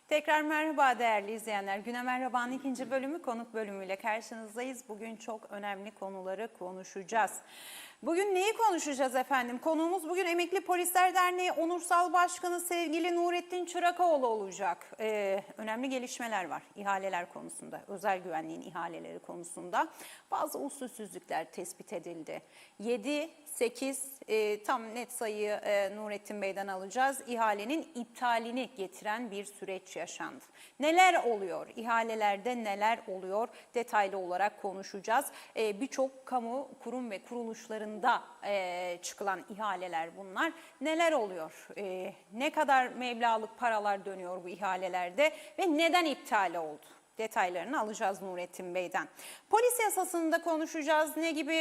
Tekrar merhaba değerli izleyenler. Güne Merhaba'nın ikinci bölümü konuk bölümüyle karşınızdayız. Bugün çok önemli konuları konuşacağız. Bugün neyi konuşacağız efendim? Konuğumuz bugün Emekli Polisler Derneği Onursal Başkanı sevgili Nurettin Çırakoğlu olacak. Önemli gelişmeler var ihaleler konusunda, özel güvenliğin ihaleleri konusunda. Bazı usulsüzlükler tespit edildi. 7, 8 tam net sayıyı Nurettin Bey'den alacağız. İhalenin iptalini getiren bir süreç yaşandı. Neler oluyor? İhalelerde neler oluyor? Detaylı olarak konuşacağız. Birçok kamu kurum ve kuruluşlarında çıkılan ihaleler bunlar. Neler oluyor? Ne kadar meblağlık paralar dönüyor bu ihalelerde ve neden iptal oldu? Detaylarını alacağız Nurettin Bey'den. Polis yasasında konuşacağız. Ne gibi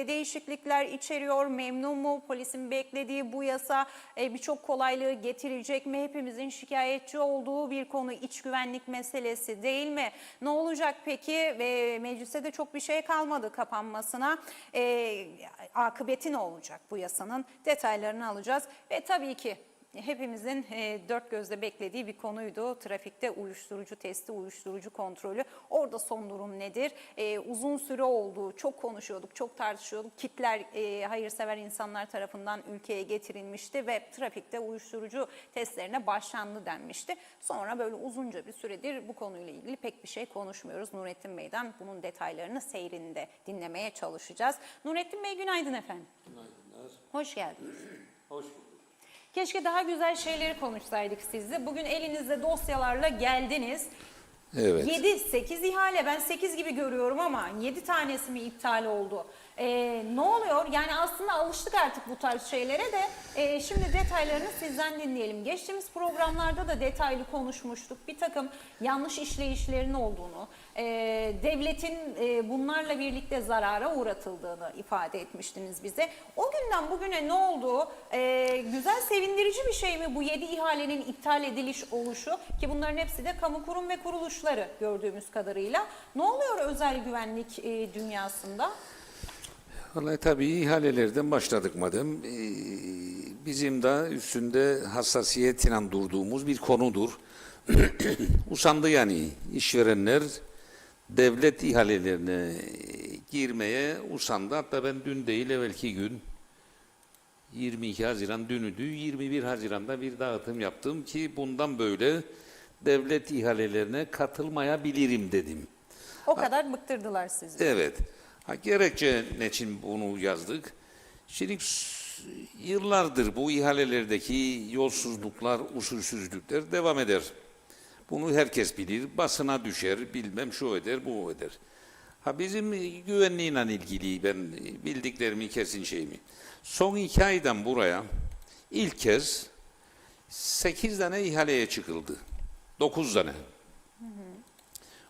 değişiklikler içeriyor? Memnun mu? Polisin beklediği bu yasa birçok kolaylığı getirecek mi? Hepimizin şikayetçi olduğu bir konu, iç güvenlik meselesi değil mi? Ne olacak peki? Mecliste de çok bir şey kalmadı kapanmasına. Akıbeti ne olacak bu yasanın? Detaylarını alacağız. Ve tabii ki hepimizin dört gözle beklediği bir konuydu. Trafikte uyuşturucu testi, uyuşturucu kontrolü. Orada son durum nedir? Uzun süre oldu, çok konuşuyorduk, çok tartışıyorduk. Kitler hayırsever insanlar tarafından ülkeye getirilmişti ve trafikte uyuşturucu testlerine başlandı denmişti. Sonra böyle uzunca bir süredir bu konuyla ilgili pek bir şey konuşmuyoruz. Nurettin Bey'den bunun detaylarını seyrinde dinlemeye çalışacağız. Nurettin Bey günaydın efendim. Günaydınlar. Hoş geldiniz. Hoş bulduk. Keşke daha güzel şeyleri konuşsaydık sizle. Bugün elinizde dosyalarla geldiniz. Evet. 7-8 ihale. Ben 8 gibi görüyorum ama 7 tanesi mi iptal oldu? Ne oluyor? Yani aslında alıştık artık bu tarz şeylere de. Şimdi detaylarını sizden dinleyelim. Geçtiğimiz programlarda da detaylı konuşmuştuk. Bir takım yanlış işleyişlerin olduğunu, devletin bunlarla birlikte zarara uğratıldığını ifade etmiştiniz bize. O günden bugüne ne oldu? Güzel, sevindirici bir şey mi bu 7 ihalenin iptal ediliş oluşu? Ki bunların hepsi de kamu kurum ve kuruluşları gördüğümüz kadarıyla. Ne oluyor özel güvenlik dünyasında? Vallahi tabii ihalelerden başladık madem. Bizim de üstünde hassasiyetle durduğumuz bir konudur. Usandı yani işverenler devlet ihalelerine girmeye usandı. Hatta ben dün değil evvelki gün 22 Haziran dünüdü. 21 Haziran'da bir dağıtım yaptım ki bundan böyle devlet ihalelerine katılmayabilirim dedim. O kadar bıktırdılar sizi. Evet. Gerekçe için bunu yazdık. Şimdi yıllardır bu ihalelerdeki yolsuzluklar, usulsüzlükler devam eder. Bunu herkes bilir. Basına düşer, bilmem şu eder, bu eder. Bizim güvenliğiyle ilgili ben bildiklerimi kesin şeyimi. Son 2 aydan buraya ilk kez 8 tane ihaleye çıkıldı. 9 tane.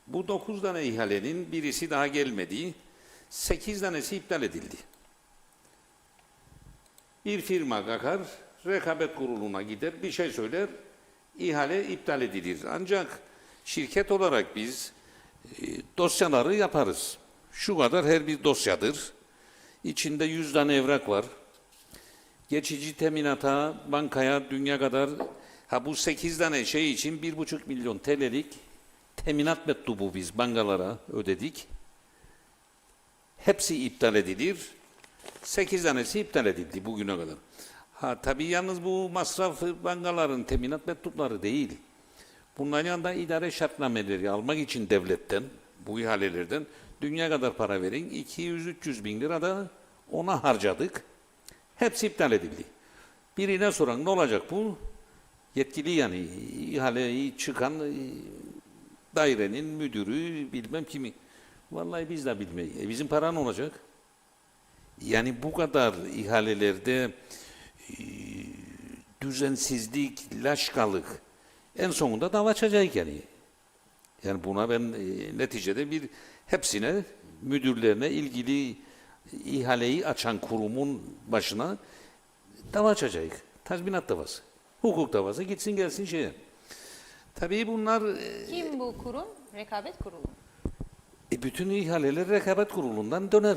Bu 9 tane ihalenin birisi daha gelmedi. 8 tanesi iptal edildi. Bir firma kalkar, rekabet kuruluna gider, bir şey söyler, ihale iptal edilir. Ancak şirket olarak biz dosyaları yaparız. Şu kadar her bir dosyadır. İçinde 100 tane evrak var. Geçici teminata, bankaya, dünya kadar. Bu 8 tane şey için 1,5 milyon TL'lik teminat mektubu biz bankalara ödedik. Hepsi iptal edilir. 8 tanesi iptal edildi bugüne kadar. Tabii yalnız bu masraf bankaların teminat mektupları değil. Bunların yanında idare şartnameleri almak için devletten, bu ihalelerden dünya kadar para verin. 200-300 bin lira da ona harcadık. Hepsi iptal edildi. Birine soran ne olacak bu? Yetkili yani ihaleyi çıkan dairenin müdürü bilmem kimi. Vallahi biz de bilmeyiz. Bizim para ne olacak? Yani bu kadar ihalelerde düzensizlik, laşkalık en sonunda dava açacak yani. Yani buna ben neticede hepsine, müdürlerine, ilgili ihaleyi açan kurumun başına dava açacak. Tazminat davası, hukuk davası gitsin gelsin şeye. Tabii bunlar... Kim bu kurum? Rekabet Kurulu. Bütün ihaleler rekabet kurulundan döner.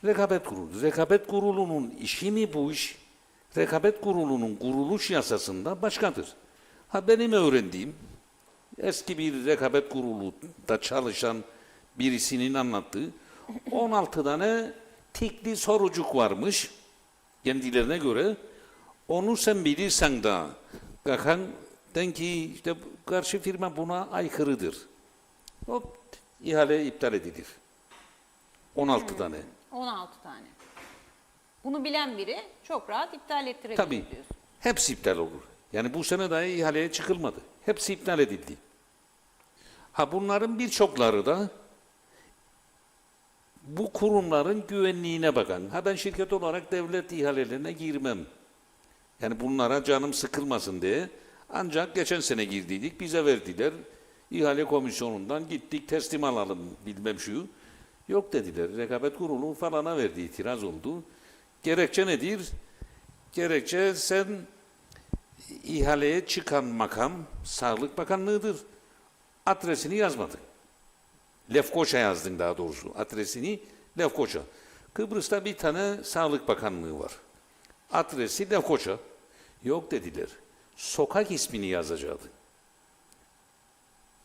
Rekabet kurulu. Rekabet kurulunun işi mi bu iş? Rekabet kurulunun kuruluş yasasında başkadır. Ha benim öğrendiğim eski bir rekabet kurulunda çalışan birisinin anlattığı 16 tane tikli sorucuk varmış kendilerine göre. Onu sen bilirsen de Gakan den ki işte karşı firma buna aykırıdır. Hop ihale iptal edilir. 16 tane. 16 tane. Bunu bilen biri çok rahat iptal ettirebilir Tabii. diyorsun. Hepsi iptal olur. Yani bu sene dahi ihaleye çıkılmadı. Hepsi iptal edildi. Ha bunların birçokları da bu kurumların güvenliğine bakan. Ha ben şirket olarak devlet ihalelerine girmem. Yani bunlara canım sıkılmasın diye. Ancak geçen sene girdiydik, bize verdiler. İhale komisyonundan gittik teslim alalım bilmem şu. Yok dediler. Rekabet kurulu falana verdi, itiraz oldu. Gerekçe nedir? Gerekçe sen ihaleye çıkan makam Sağlık Bakanlığı'dır. Adresini yazmadın. Lefkoşa yazdın daha doğrusu. Adresini Lefkoşa. Kıbrıs'ta bir tane Sağlık Bakanlığı var. Adresi Lefkoşa. Yok dediler. Sokak ismini yazacaktı.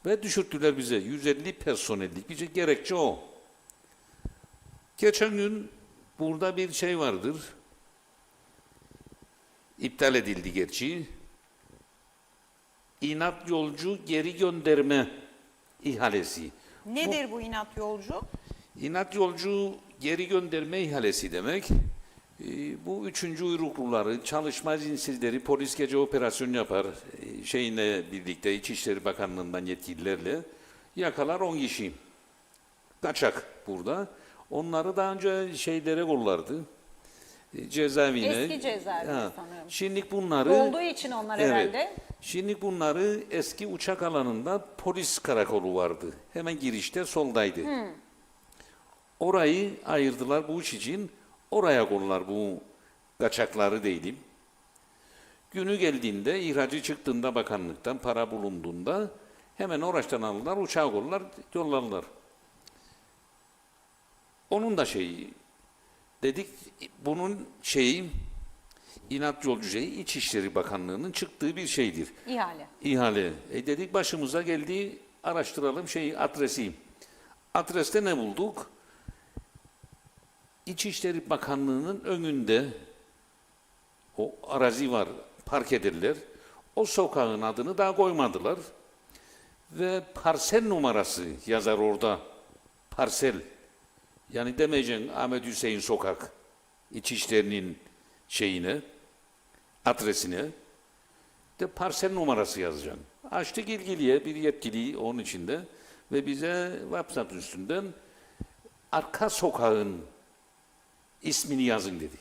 Ve düşürttüler bize 150 personellik bir şey. Gerekçe o. Geçen gün burada bir şey vardır. İptal edildi gerçi. İnat yolcu geri gönderme ihalesi. Nedir bu inat yolcu? İnat yolcu geri gönderme ihalesi demek. Bu üçüncü uyrukluları, çalışma zincirleri, polis gece operasyon yapar. Şeyinle birlikte İçişleri Bakanlığı'ndan yetkililerle yakalar 10 kişi. Kaçak burada. Onları daha önce şeylere kollardı. Cezaevine. Eski cezaevine Ha. sanırım. Şimdi bunları Olduğu için onlar herhalde. Şimdi bunları eski uçak alanında polis karakolu vardı. Hemen girişte soldaydı. Orayı ayırdılar bu iş için. Oraya konular bu kaçakları değilim. Günü geldiğinde, ihracı çıktığında bakanlıktan, para bulunduğunda hemen oraçtan alırlar, uçağa konular, yollarlar. Onun da şeyi, dedik bunun şeyi, inat yolcu şeyi İçişleri Bakanlığı'nın çıktığı bir şeydir. İhale. İhale. Dedik başımıza geldi, araştıralım şeyi, adresi. Adreste ne bulduk? İçişleri Bakanlığı'nın önünde o arazi var, park ederler. O sokağın adını daha koymadılar. Ve parsel numarası yazar orada. Parsel. Yani demeyeceksin Ahmet Hüseyin Sokak. İçişlerinin şeyine, adresine. De parsel numarası yazacaksın. Açtık ilgiliye, bir yetkili onun içinde. Ve bize WhatsApp üstünden arka sokağın ismini yazın dedi.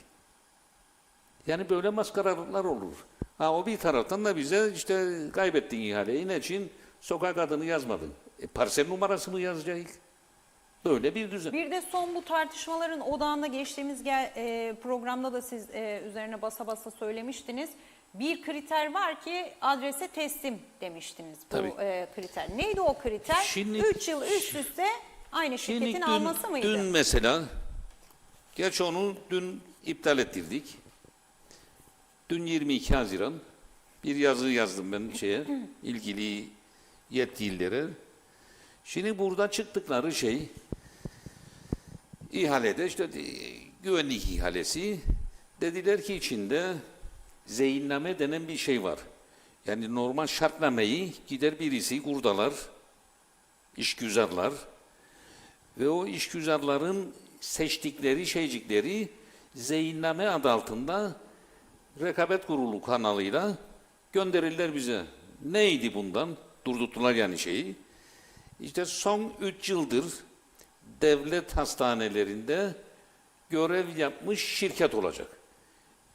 Yani böyle maskaralıklar olur. Ha o bir taraftan da bize işte kaybettin ihaleyi. Ne için? Sokak adını yazmadın. Parsel numarasını yazacak. Böyle bir düzen. Bir de son bu tartışmaların odağında geçtiğimiz programda da siz üzerine basa basa söylemiştiniz. Bir kriter var ki adrese teslim demiştiniz bu Tabii. kriter. Neydi o kriter? Şimdi- 3 yıl üst üste aynı şirketin alması mıydı? Dün mesela, geç onu dün iptal ettirdik. Dün 22 Haziran bir yazı yazdım ben ilgili yetkililere. Şimdi burada çıktıkları şey ihalede işte güvenlik ihalesi dediler ki içinde zeyinname denen bir şey var. Yani normal şartnameyi gider birisi kurdalar, işgüzarlar ve o işgüzarların seçtikleri şeycikleri zeyinname adı altında rekabet kurulu kanalıyla gönderirler bize. Neydi bundan? Durdurttular yani şeyi. İşte son 3 yıldır devlet hastanelerinde görev yapmış şirket olacak.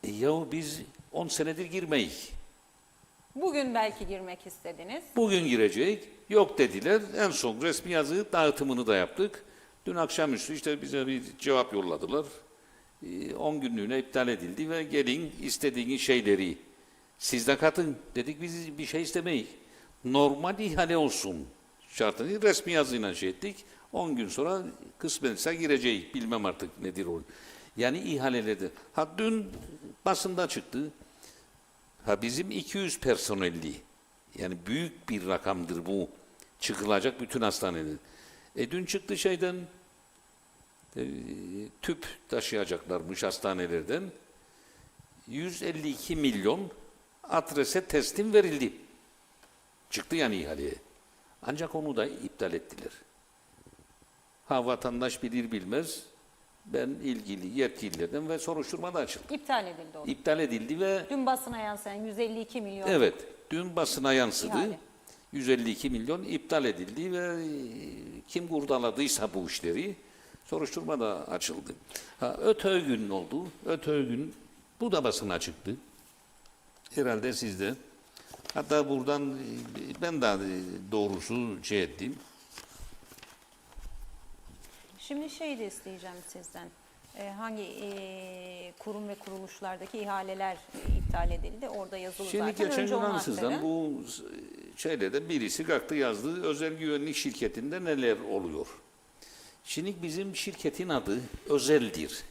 Yahu biz 10 senedir girmeyiz. Bugün belki girmek istediniz. Bugün girecek. Yok dediler. En son resmi yazı dağıtımını da yaptık. Dün akşamüstü işte bize bir cevap yolladılar. 10 günlüğüne iptal edildi ve gelin istediğiniz şeyleri siz de katın. Dedik biz bir şey istemeyiz. Normal ihale olsun şartını resmi yazıyla şey ettik. 10 gün sonra kısmetse gireceğiz. Bilmem artık nedir o. Yani ihalelerde. Ha dün basında çıktı. Ha bizim 200 personelli Yani büyük bir rakamdır bu. Çıkılacak bütün hastaneler. Dün çıktı şeyden tüp taşıyacaklarmış hastanelerden. 152 milyon adrese teslim verildi. Çıktı yani ihaleye. Ancak onu da iptal ettiler. Ha vatandaş bilir bilmez ben ilgili yetkililerden ve soruşturma da açıldı. İptal edildi o. İptal edildi ve Dün basına yansıyan 152 milyon. evet dün basına yansıdı. İhale. 152 milyon iptal edildi ve kim kurdaladıysa bu işleri soruşturma da açıldı. Ha, ÖTÖ oldu. ÖTÖ bu da basına çıktı. Herhalde sizde. Hatta buradan ben de doğrusu şey ettim. Şimdi şey de isteyeceğim sizden. Hangi kurum ve kuruluşlardaki ihaleler iptal edildi? Orada yazılı Şimdi zaten. geçen Önce gün onu ansızdan aktarın. bu şeylerden birisi kalktı yazdı. Özel güvenlik şirketinde neler oluyor? Şimdi bizim şirketin adı Özeldir.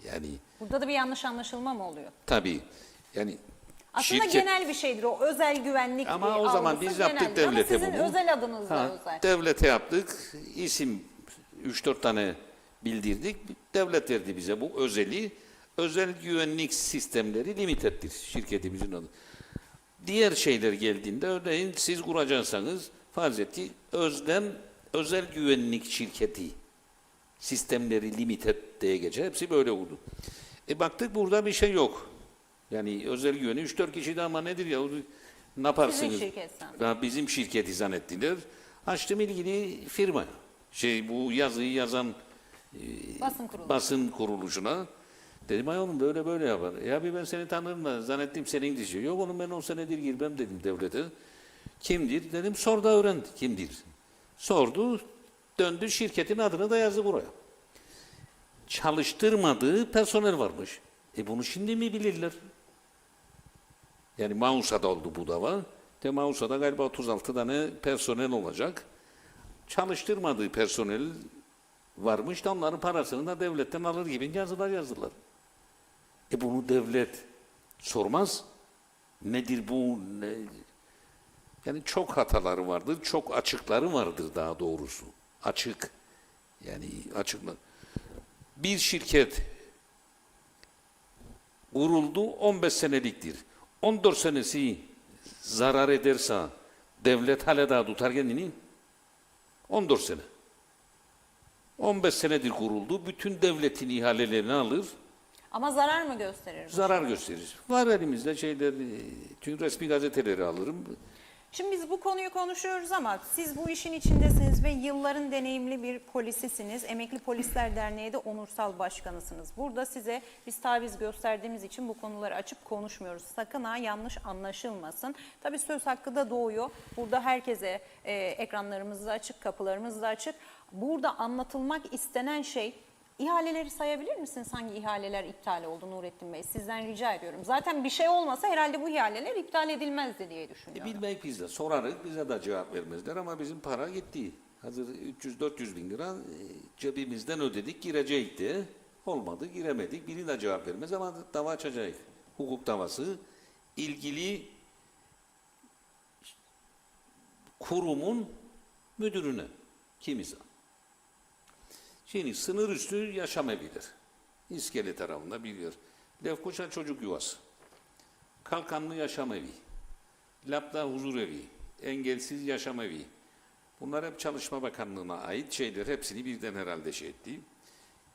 Yani Burada da bir yanlış anlaşılma mı oluyor? tabii yani Aslında genel bir şeydir o özel güvenlik ama o zaman algısı biz yaptık geneldir. Ama devlete sizin bunu. özel adınız da Ha, özel. devlete yaptık. İsim 3-4 tane bildirdik. Devlet verdi bize bu özeli. Özel güvenlik sistemleri limiteddir şirketimizin adı. Diğer şeyler geldiğinde örneğin siz kuracaksanız farz et ki özel güvenlik şirketi sistemleri limited diye geçer. Hepsi böyle oldu. Baktık burada bir şey yok. Yani özel güvenlik 3-4 kişi de ama nedir ya ne yaparsınız? Sizin şirket sanırım. Bizim şirketi zannettiler. Açtım ilgili firma. Bu yazıyı yazan basın kuruluşuna. Dedim ay oğlum böyle böyle yapar. Ya bir ben seni tanırım da zannettim senin dişi. Yok oğlum ben 10 senedir girmem dedim devlete. Kimdir? Dedim sor da öğren kimdir. Sordu. Döndü şirketin adını da yazdı buraya. Çalıştırmadığı personel varmış. Bunu şimdi mi bilirler? Yani Mausa'da oldu bu dava. Mausa'da galiba 36 tane personel olacak. Çalıştırmadığı personel varmış da onların parasını da devletten alır gibi yazılar yazdılar. Bunu devlet sormaz. Nedir bu? Yani çok hataları vardır, çok açıkları vardır daha doğrusu. Açık. Yani açıklar. Bir şirket kuruldu 15 seneliktir. 14 senesi zarar ederse devlet hala daha tutar kendini. 14 sene. 15 senedir kuruldu. Bütün devletin ihalelerini alır. Ama zarar mı gösterir bu? Zarar gösterir. Var elimizde şeyler, tüm resmi gazeteleri alırım. Şimdi biz bu konuyu konuşuyoruz ama siz bu işin içindesiniz ve yılların deneyimli bir polisisiniz. Emekli Polisler Derneği de onursal başkanısınız. Burada size biz taviz gösterdiğimiz için bu konuları açıp konuşmuyoruz. Sakın ha yanlış anlaşılmasın. Tabii söz hakkı da doğuyor. Burada herkese ekranlarımız da açık, kapılarımız da açık. Burada anlatılmak istenen şey, ihaleleri sayabilir misiniz? Hangi ihaleler iptal oldu Nurettin Bey? Sizden rica ediyorum. Zaten bir şey olmasa herhalde bu ihaleler iptal edilmezdi diye düşünüyorum. Bilmek biz de sorarız, bize de cevap vermezler ama bizim para gitti. Hazır 300-400 bin lira cebimizden ödedik, girecekti. Olmadı, giremedik. Biri de cevap vermez ama dava açacak. Hukuk davası ilgili kurumun müdürüne. Kimiz? Şimdi sınır üstü yaşam evidir. İskele tarafında bir yer. Lefkoşa Çocuk Yuvası. Kalkanlı Yaşam Evi. Labda Huzur Evi. Engelsiz Yaşam Evi. Bunlar hep Çalışma Bakanlığı'na ait şeyler. Hepsini birden herhalde şey etti.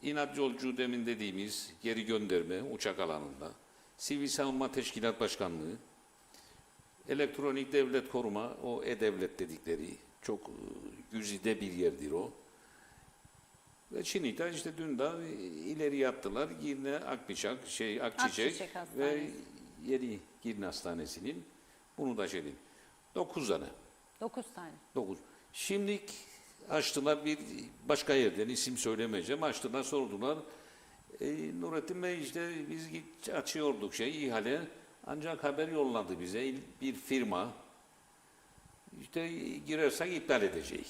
İnat Yolcu demin dediğimiz geri gönderme uçak alanında. Sivil Savunma Teşkilat Başkanlığı. Elektronik Devlet Koruma, o E-Devlet dedikleri çok güzide bir yerdir o. Ve Çinita işte dün de ileri attılar. Girne Akçiçek Akçiçek ve Hastanesi. Yeni Girne Hastanesi'nin bunu da şeydi. 9 tane. 9 tane. 9. Şimdi açtılar bir başka yerden isim söylemeyeceğim. Açtılar sordular. Nurettin Bey işte biz açıyorduk ihale. Ancak haber yolladı bize bir firma. İşte girersek iptal edecek.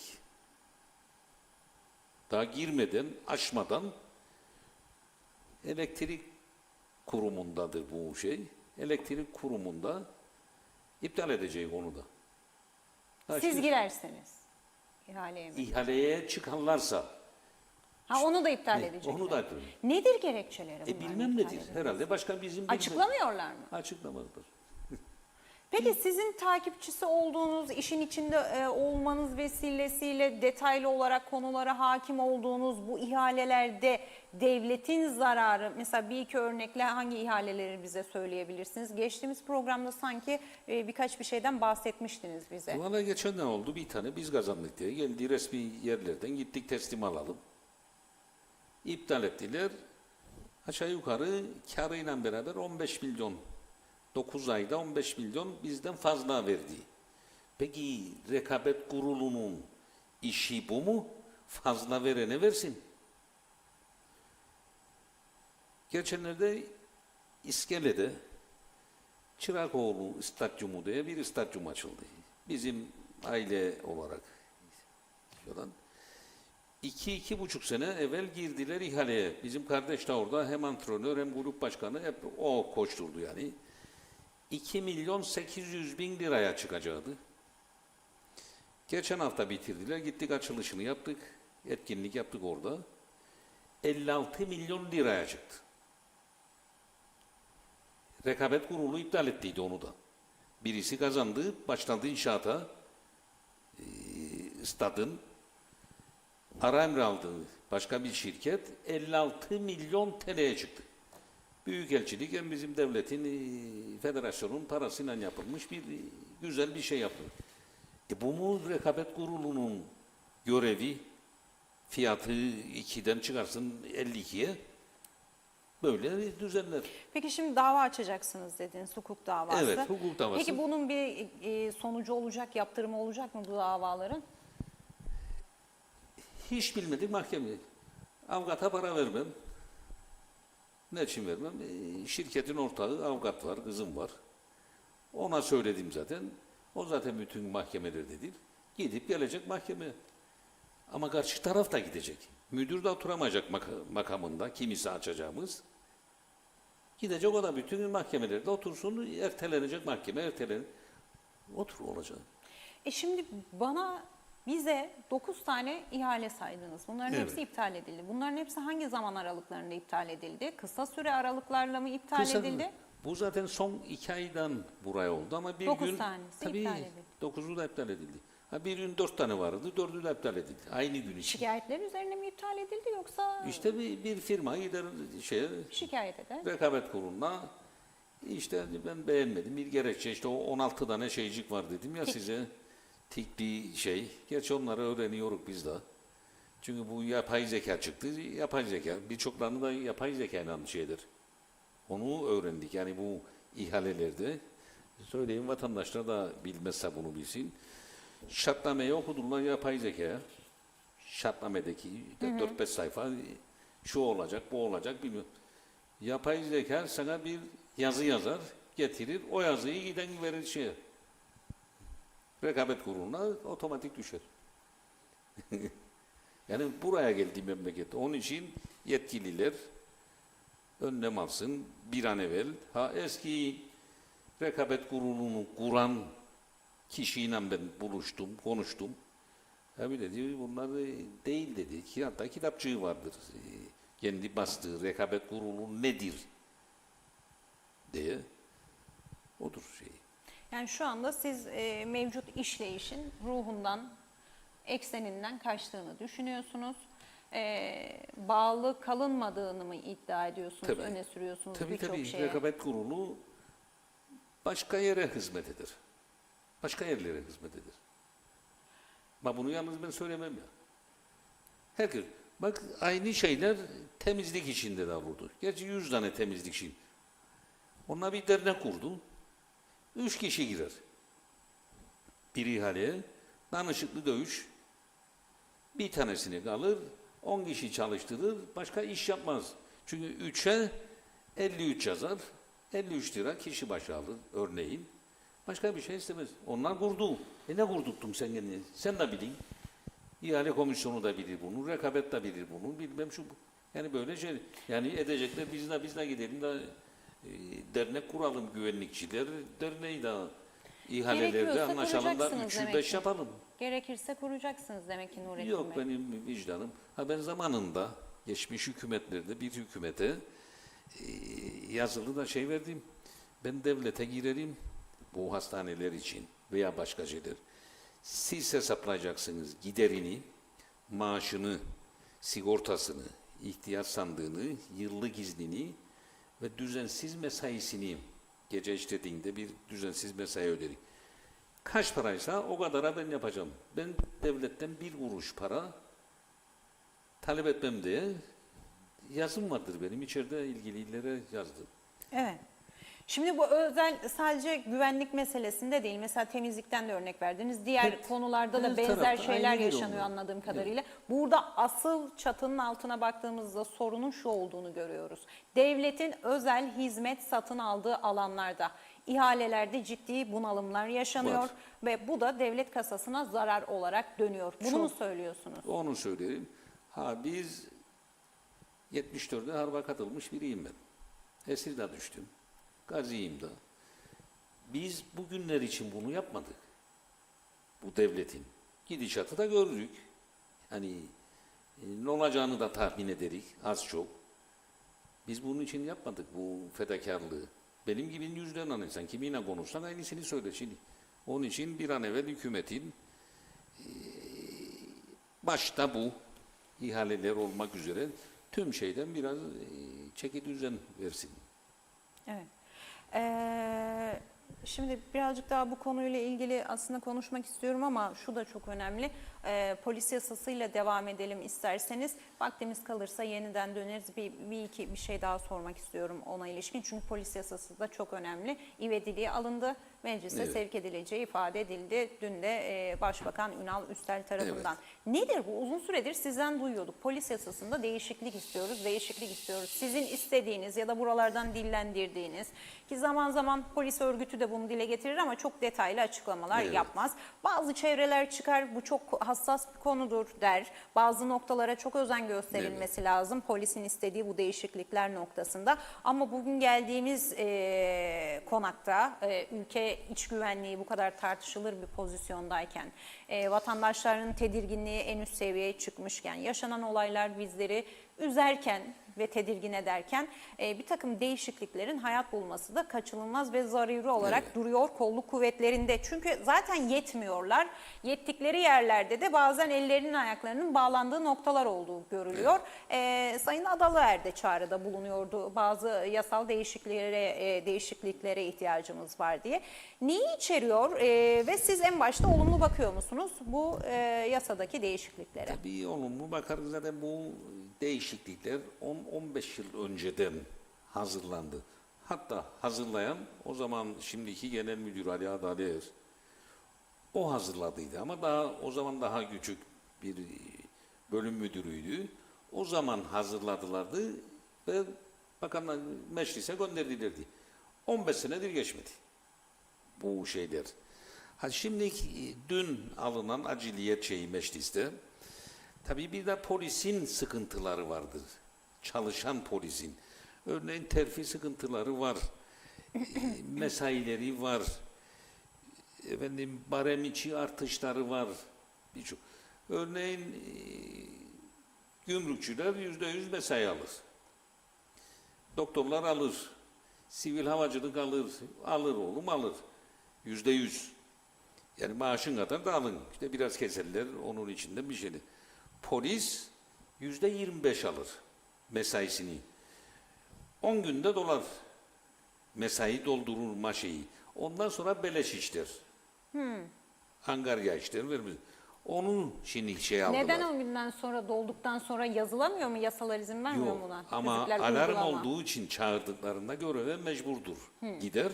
Daha girmeden, açmadan elektrik kurumundadır bu şey. Elektrik kurumunda İptal edecek onu da. Ha, Siz şimdi girerseniz ihaleye mi? ihaleye çıkarlarsa Ha, onu da iptal edecekler. onu da yapıyor. Nedir gerekçeleri bunların Bilmem iptal nedir. edilmesi? Herhalde başka bizim Açıklamıyorlar mı? açıklamadılar. Peki sizin takipçisi olduğunuz, işin içinde olmanız vesilesiyle detaylı olarak konulara hakim olduğunuz bu ihalelerde devletin zararı, mesela bir iki örnekle hangi ihaleleri bize söyleyebilirsiniz? Geçtiğimiz programda sanki birkaç bir şeyden bahsetmiştiniz bize. Valla geçen ne oldu? Bir tane biz kazandık diye geldi resmi yerlerden gittik teslim alalım. İptal ettiler. Aşağı yukarı karıyla beraber 15 milyon. 9 ayda 15 milyon bizden fazla verdi. Peki rekabet kurulunun işi bu mu? Fazla verene versin. Geçenlerde İskele'de Çırakoğlu Stadyumu diye bir stadyum açıldı. Bizim aile olarak falan. 2-2,5 sene evvel girdiler ihaleye. Bizim kardeş de orada hem antrenör hem grup başkanı hep o koşturdu yani. 2 milyon 800 bin liraya çıkacaktı. Geçen hafta bitirdiler. Gittik açılışını yaptık. Etkinlik yaptık orada. 56 milyon liraya çıktı. Rekabet kurulu iptal ettiydi onu da. Birisi kazandı. Başladı inşaata. Stadın. Ara emri aldı başka bir şirket. 56 milyon TL'ye çıktı. Büyükelçilik hem bizim devletin, federasyonun parasıyla yapılmış bir güzel bir şey yapıyor. Bu mu rekabet kurulunun görevi? Fiyatı 2'den çıkarsın 52'ye. Böyle düzenler. Peki şimdi dava açacaksınız dediniz, hukuk davası. Evet, hukuk davası. Peki bunun bir sonucu olacak, yaptırımı olacak mı bu davaların? Hiç bilmedik mahkeme. Avukata para vermem. Ne için vermem? Şirketin ortağı avukat var, kızım var. Ona söyledim zaten. O zaten bütün mahkemelerdedir. Gidip gelecek mahkeme. Ama karşı taraf da gidecek. Müdür de oturamayacak makamında, kimisi açacağımız. Gidecek o da bütün mahkemelerde otursun, ertelenecek mahkeme, otur olacak. Şimdi bize 9 tane ihale saydınız. Bunların Evet. hepsi iptal edildi. Bunların hepsi hangi zaman aralıklarında iptal edildi? Kısa süre aralıklarla mı iptal edildi? Bu zaten son 2 aydan buraya oldu ama bir 9 gün tanesi tabii iptal edildi. 9'u da iptal edildi. Ha, bir gün 4 tane vardı, 4'ü de iptal edildi. Aynı gün için. Şikayetler üzerine mi iptal edildi yoksa İşte bir firma gider şikayet eder? rekabet kuruluna işte ben beğenmedim bir gerekçe işte o 16 tane şeycik var dedim ya size tikli şey. Gerçi onları öğreniyoruz biz de. Çünkü bu yapay zeka çıktı. Yapay zeka birçoklarını da yapay zekayla şeydir. Onu öğrendik. Yani bu ihalelerde söyleyeyim vatandaşlar da bilmezse bunu bilsin. Şartnameyi okudular yapay zekaya. Şartnamedeki 4-5 sayfa şu olacak, bu olacak bilmiyorum. Yapay zeka sana bir yazı yazar, getirir. O yazıyı giden verir şeye. Rekabet kuruluna otomatik düşer. Yani buraya geldi memleket. Onun için yetkililer önlem alsın bir an evvel. Eski rekabet kurulunu kuran kişiyle ben buluştum, konuştum. Abi dedi bunlar değil dedi. Hatta kitapçığı vardır. Kendi bastığı rekabet kurulu nedir diye. Odur şey. Yani şu anda siz mevcut işleyişin ruhundan, ekseninden kaçtığını düşünüyorsunuz. Bağlı kalınmadığını mı iddia ediyorsunuz, Tabii. öne sürüyorsunuz Tabii birçok tabii şeye? rekabet kurulu başka yere hizmet eder. Başka yerlere hizmet eder. Bak bunu yalnız ben söylemem ya. Herkes. Bak aynı şeyler temizlik içinde de vurdu. Gerçi 100 tane temizlik için. Onlar bir dernek kurdu. 3 kişi girer. Bir ihaleye danışıklı dövüş. Bir tanesini kalır. 10 kişi çalıştırır. Başka iş yapmaz. Çünkü 3'e 53 yazar. 53 lira kişi başı alır örneğin. Başka bir şey istemez. Onlar kurdu. Ne kurdurttum sen kendini? Sen de bilin. İhale komisyonu da bilir bunu. Rekabet de bilir bunu. Bilmem şu bu. Yani böyle şey. Yani edecekler biz de gidelim de dernek kuralım güvenlikçiler. Derneği de İhalelerde Gerekiyorsa anlaşalım da kuracaksınız 3'ü demek 5 ki. yapalım. Gerekirse kuracaksınız demek ki Nurettin Yok Bey. benim vicdanım. Ben zamanında geçmiş hükümetlerde bir hükümete yazılı da şey verdim. Ben devlete girerim bu hastaneler için veya başka şeyler. Siz hesaplayacaksınız giderini, maaşını, sigortasını, ihtiyaç sandığını, yıllık iznini ve düzensiz mesaisini gece işlediğinde bir düzensiz mesai öderim. Kaç paraysa o kadara ben yapacağım. Ben devletten bir kuruş para talep etmem diye yazım vardır benim. İçeride ilgili illere yazdım. Evet. Şimdi bu özel sadece güvenlik meselesinde değil. Mesela temizlikten de örnek verdiniz. Diğer Evet, konularda da her benzer tarafta şeyler aynı bir yaşanıyor olmalı. anladığım kadarıyla. Burada asıl çatının altına baktığımızda sorunun şu olduğunu görüyoruz. Devletin özel hizmet satın aldığı alanlarda ihalelerde ciddi bunalımlar yaşanıyor Var. ve bu da devlet kasasına zarar olarak dönüyor. Bunu mu Çok. söylüyorsunuz? Onu söylerim. Biz 74'de harba katılmış biriyim ben. Esir'de düştüm. Gaziyim da. Biz bugünler için bunu yapmadık. Bu devletin. Gidişatı da gördük. Hani ne olacağını da tahmin ederik az çok. Biz bunun için yapmadık bu fedakarlığı. Benim gibi yüzlerden insan kiminle konuşsan aynısını söyler şimdi. Onun için bir an evvel hükümetin başta bu ihaleler olmak üzere tüm şeyden biraz çeki düzen versin. Evet. Şimdi birazcık daha bu konuyla ilgili aslında konuşmak istiyorum ama şu da çok önemli. Polis yasasıyla devam edelim isterseniz. Vaktimiz kalırsa yeniden döneriz. Bir şey daha sormak istiyorum ona ilişkin. Çünkü polis yasası da çok önemli. İvediliği alındı. Meclise Evet. sevk edileceği ifade edildi. Dün de Başbakan Ünal Üstel tarafından. Nedir bu? Uzun süredir sizden duyuyorduk. Polis yasasında değişiklik istiyoruz, değişiklik istiyoruz. Sizin istediğiniz ya da buralardan dillendirdiğiniz ki zaman zaman polis örgütü de bunu dile getirir ama çok detaylı açıklamalar Evet. yapmaz. Bazı çevreler çıkar bu çok hassas bir konudur der. Bazı noktalara çok özen gösterilmesi lazım polisin istediği bu değişiklikler noktasında. Ama bugün geldiğimiz konakta ülke iç güvenliği bu kadar tartışılır bir pozisyondayken, vatandaşların tedirginliği en üst seviyeye çıkmışken, yaşanan olaylar bizleri üzerken ve tedirgin ederken bir takım değişikliklerin hayat bulması da kaçınılmaz ve zaruri olarak duruyor kolluk kuvvetlerinde. Çünkü zaten yetmiyorlar. Yettikleri yerlerde de bazen ellerinin ayaklarının bağlandığı noktalar olduğu görülüyor. Sayın Adalıer de çağrıda bulunuyordu. Bazı yasal değişikliklere ihtiyacımız var diye. Neyi içeriyor ve siz en başta olumlu bakıyor musunuz bu yasadaki değişikliklere? Tabii olumlu bakarız zaten bu değişiklikler 10-15 yıl önceden hazırlandı. Hatta hazırlayan o zaman şimdiki Genel Müdür Ali Adaler o hazırladıydı ama o zaman daha küçük bir bölüm müdürüydü. O zaman hazırladılardı ve bakanlar meclise gönderdilerdi. 15 senedir geçmedi bu şeyler. Şimdi dün alınan aciliyet şeyi mecliste. Tabii bir de polisin sıkıntıları vardır. Çalışan polisin. Örneğin terfi sıkıntıları var. Mesaileri var. Barem içi artışları var. Birçok. Örneğin gümrükçüler %100 mesai alır. Doktorlar alır. Sivil havacılık alır. Alır oğlum alır. %100. Yani maaşın kadar da alın. İşte biraz keserler onun içinde bir şeydi. Polis %25 alır mesaisini. 10 günde dolar. Mesai doldurur maaşıyı. Ondan sonra beleş işler. Angarya işler vermez. Onu şimdi şey aldılar. Neden 10 günden sonra dolduktan sonra yazılamıyor mu? Yasalar izin vermiyor mu Yok buna? ama Tüzükler, alarm uygulama. olduğu için çağırdıklarında göreve mecburdur. Gider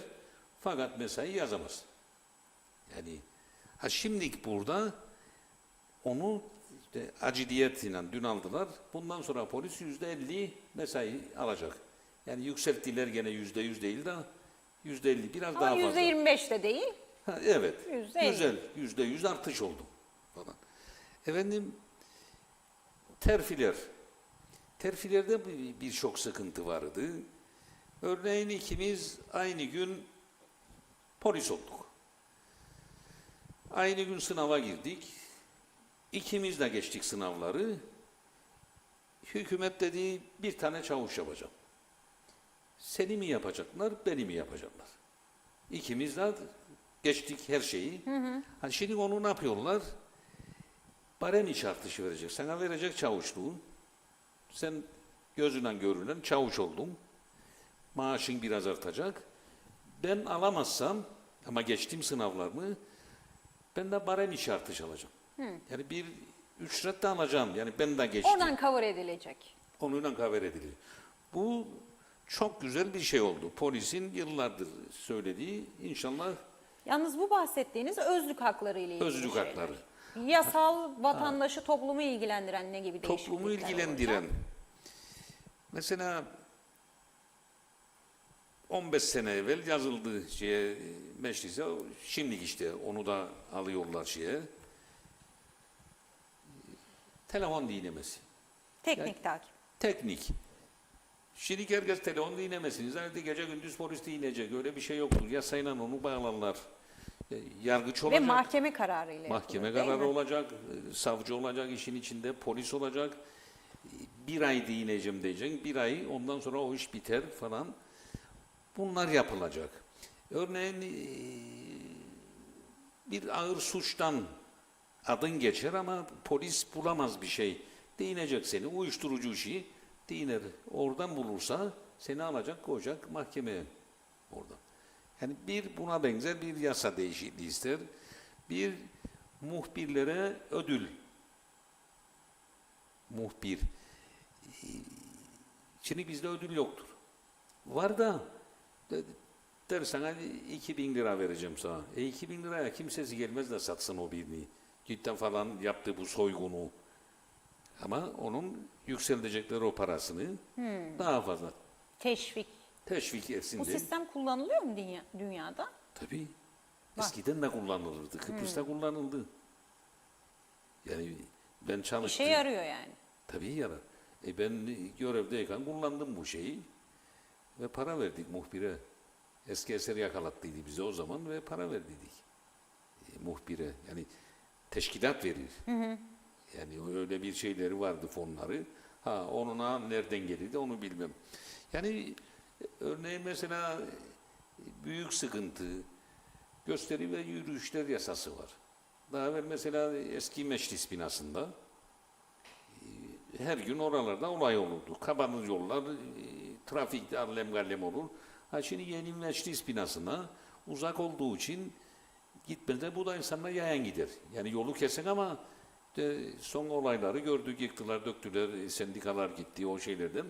fakat mesai yazamaz. Yani şimdilik burada onu işte aciliyetle dün aldılar. Bundan sonra polis %50 mesai alacak. Yani yükselttiler gene %100 değil de %50 biraz Ama daha fazla. %25 de değil. Evet. %50. Güzel. %100 artış oldu falan. Efendim terfiler. Terfilerde birçok sıkıntı vardı. Örneğin ikimiz aynı gün polis olduk. Aynı gün sınava girdik. İkimiz de geçtik sınavları. Hükümet dedi bir tane çavuş yapacağım. Seni mi yapacaklar, beni mi yapacaklar? İkimiz de geçtik her şeyi. Hani şimdi onu ne yapıyorlar? Barem iş artışı verecek. Sana verecek çavuşluğu. Sen gözünden görünen çavuş oldun. Maaşın biraz artacak. Ben alamazsam ama geçtim sınavlarımı ben de barem iş artışı alacağım. Yani bir ücret de alacağım. Yani ben de geçtim. Oradan cover edilecek. Onunla haber ediliyor. Bu çok güzel bir şey oldu. Polisin yıllardır söylediği inşallah Yalnız bu bahsettiğiniz özlük hakları ile ilgili özlük şeyler. hakları. Yasal vatandaşı, toplumu ilgilendiren ne gibi değişiklikler Toplumu ilgilendiren. olacak? Mesela 15 sene evvel yazıldı meclise. Şimdi işte onu da alıyorlar telefon dinlemesi. Teknik takip. Teknik. Şimdi herkes telefon dinlemesini. Zaten gece gündüz polis dinleyecek. Öyle bir şey yoktur. Yasayla onu bağlarlar. Yargıç Ve olacak. mahkeme kararıyla Mahkeme yapılır, değil kararı mi? olacak. Savcı olacak işin içinde. Polis olacak. Bir ay dinleyeceğim diyeceksin. Bir ay ondan sonra o iş biter falan. Bunlar yapılacak. Örneğin bir ağır suçtan adın geçer ama polis bulamaz bir şey. Değinecek seni. Uyuşturucu işi değiner. Oradan bulursa seni alacak koyacak mahkemeye orada. Yani bir buna benzer bir yasa değişikliği ister. Bir muhbirlere ödül. Muhbir. Şimdi bizde ödül yoktur. Var da dersen hadi 2.000 lira vereceğim sana. 2.000 liraya kimsesi gelmez de satsın o birini. Cidden falan yaptı bu soygunu. Ama onun yükseltecekleri o parasını daha fazla Teşvik. teşvik etsin Bu diye. sistem kullanılıyor mu dünyada? Tabii. Eskiden de kullanılırdı. Kıbrıs'ta kullanıldı. Yani ben çalıştım. İşe yarıyor yani. Tabii yarar. Ben görevdeyken kullandım bu şeyi ve para verdik muhbire. Eski eser yakalattıydı bize o zaman ve para verdiydik muhbire. Yani teşkilat verir. Yani öyle bir şeyleri vardı fonları. Ha onuna nereden gelirdi onu bilmem. Yani örneğin mesela büyük sıkıntı gösteri ve yürüyüşler yasası var. Daha evvel mesela eski meclis binasında her gün oralarda olay olurdu. Kapanır yollar, trafik allem gallem olur. Ha şimdi yeni meclis binasına uzak olduğu için gitmede bu da insanlar yayan gider. Yani yolu kesin ama son olayları gördük, yıktılar, döktüler, sendikalar gitti o şeylerden.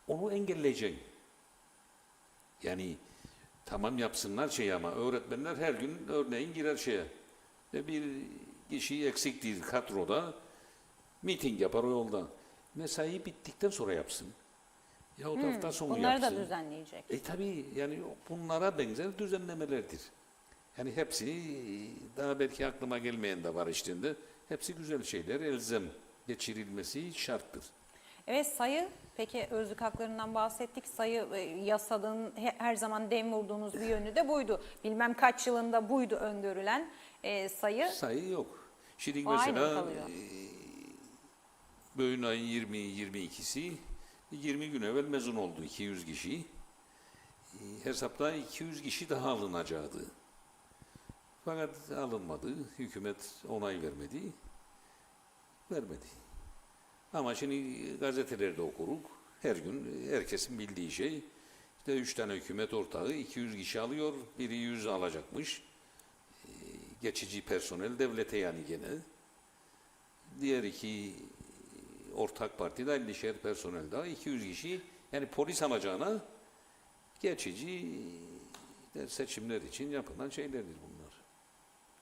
Onu engelleyecek. Yani tamam yapsınlar ama öğretmenler her gün örneğin girer ve bir kişi eksik değil kadroda miting yapar o yolda. Mesai bittikten sonra yapsın. Ya o hafta sonu Bunları yapsın. da düzenleyecek. Tabii yani bunlara benzer düzenlemelerdir. Yani hepsini daha belki aklıma gelmeyen de var içinde. Hepsi güzel şeyler, elzem geçirilmesi şarttır. Evet, sayı, peki özlük haklarından bahsettik. Sayı yasanın her zaman dem vurduğunuz bir yönü de buydu. Bilmem kaç yılında buydu öngörülen sayı. Sayı yok. Şimdi O aynı mesela kalıyor. bugün ayın 20-22'si 20 gün evvel mezun oldu 200 kişi. Hesapta 200 kişi daha alınacaktı. Fakat alınmadı. Hükümet onay vermedi. Ama şimdi gazetelerde okuruk. Her gün herkesin bildiği şey. İşte 3 tane hükümet ortağı 200 kişi alıyor. Biri 100 alacakmış. Geçici personel devlete yani gene. Diğer iki ortak partide 50'şer personel daha 200 kişi. Yani polis alacağına geçici seçimler için yapılan şeylerdir bunlar.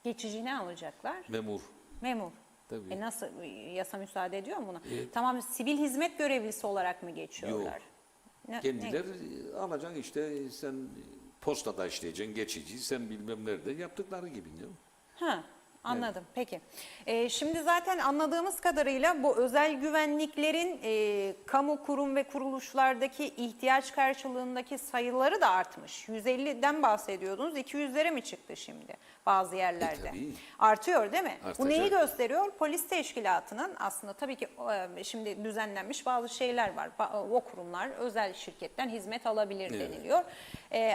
Geçici ne alacaklar? Memur. Memur. Tabii. Nasıl, yasa müsaade ediyor mu buna? Tamam, sivil hizmet görevlisi olarak mı geçiyorlar? Yok. Kendiler alacak işte sen postada işleyeceksin geçici sen bilmem nerede yaptıkları gibi. Ya. Ha. Anladım. Peki. Şimdi zaten anladığımız kadarıyla bu özel güvenliklerin kamu kurum ve kuruluşlardaki ihtiyaç karşılığındaki sayıları da artmış. 150'den bahsediyordunuz. 200'lere mi çıktı şimdi bazı yerlerde? Tabii. Artıyor değil mi? Bu Artacak. neyi gösteriyor? Polis teşkilatının aslında tabii ki şimdi düzenlenmiş bazı şeyler var. O kurumlar özel şirketten hizmet alabilir deniliyor.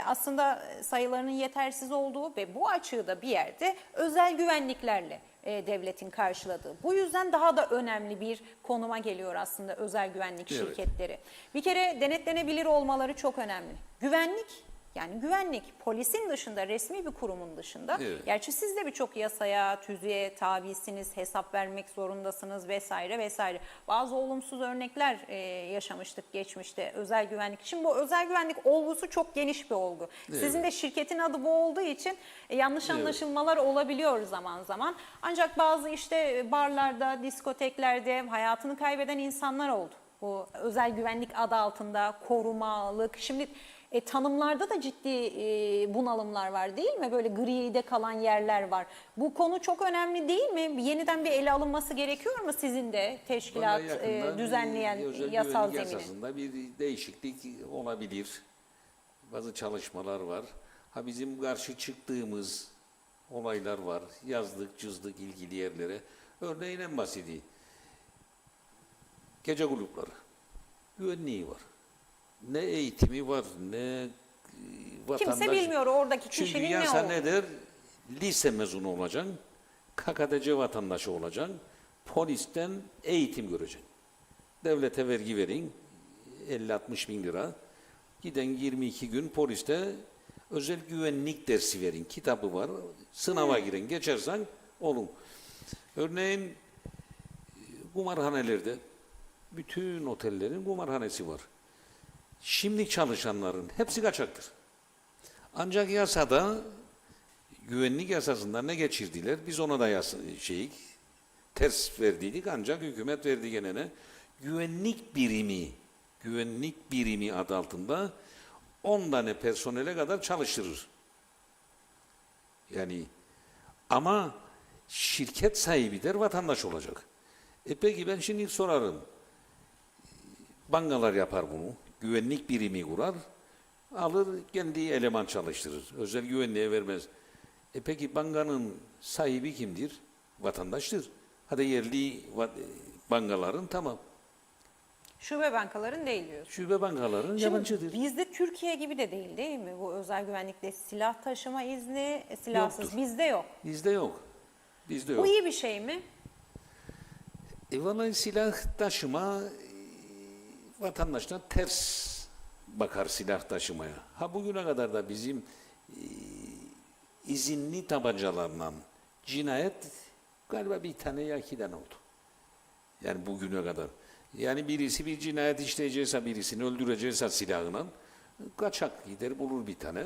Aslında sayılarının yetersiz olduğu ve bu açığı da bir yerde özel güvenliklerle devletin karşıladığı. Bu yüzden daha da önemli bir konuma geliyor aslında özel güvenlik Evet. şirketleri. Bir kere denetlenebilir olmaları çok önemli. Güvenlik, yani güvenlik polisin dışında, resmi bir kurumun dışında. Evet. Gerçi siz de birçok yasaya, tüzüğe tabisiniz, hesap vermek zorundasınız vesaire vesaire. Bazı olumsuz örnekler yaşamıştık geçmişte özel güvenlik. Şimdi bu özel güvenlik olgusu çok geniş bir olgu. Evet. Sizin de şirketin adı bu olduğu için yanlış anlaşılmalar olabiliyor zaman zaman. Ancak bazı işte barlarda, diskoteklerde hayatını kaybeden insanlar oldu. Bu özel güvenlik adı altında korumalık. Şimdi tanımlarda da ciddi bunalımlar var değil mi? Böyle gride kalan yerler var. Bu konu çok önemli değil mi? Yeniden bir ele alınması gerekiyor mu sizin de teşkilat Vallahi yakında düzenleyen özel yasal güvenlik zemini? yasasında bir değişiklik olabilir. Bazı çalışmalar var. Ha bizim karşı çıktığımız olaylar var. Yazdık, çizdik ilgili yerlere. Örneğin en basiti. Gece kulüpleri. Güvenliği var. Ne eğitimi var, ne vatandaş. Kimse bilmiyor oradaki Çünkü kişinin ne yasa olduğunu. nedir? Lise mezunu olacaksın, KKTC vatandaşı olacaksın, polisten eğitim göreceksin. Devlete vergi verin, 50-60 bin lira. Giden 22 gün poliste özel güvenlik dersi verin. Kitabı var, sınava girin, geçersen olur. Örneğin kumarhanelerde, bütün otellerin kumarhanesi var. Şimdi çalışanların hepsi kaçaktır. Ancak yasada, güvenlik yasasında ne geçirdiler? Biz ona da ters verdiydik ancak hükümet verdi gene ne? Güvenlik birimi adı altında 10 tane personele kadar çalıştırır. Yani ama şirket sahibi der vatandaş olacak. Peki ben şimdi sorarım. Bankalar yapar bunu. Güvenlik birimi kurar. Alır kendi eleman çalıştırır. Özel güvenliğe vermez. Peki bankanın sahibi kimdir? Vatandaştır. Hadi yerli bankaların tamam. Şube bankaların değil diyorsun. Şube bankaların Şimdi yabancıdır. bizde Türkiye gibi de değil mi? Bu özel güvenlikte silah taşıma izni silahsız. Yoktur. Bizde yok. Bizde yok. Bizde yok. Bu iyi bir şey mi? Vallahi silah taşıma vatandaşlar ters bakar silah taşımaya. Ha bugüne kadar da bizim izinli tabancalarla cinayet galiba bir tane ya 2 tane oldu. Yani bugüne kadar. Yani birisi bir cinayet işleyecekse, birisini öldürecekse silahla kaçak gider bulur bir tane.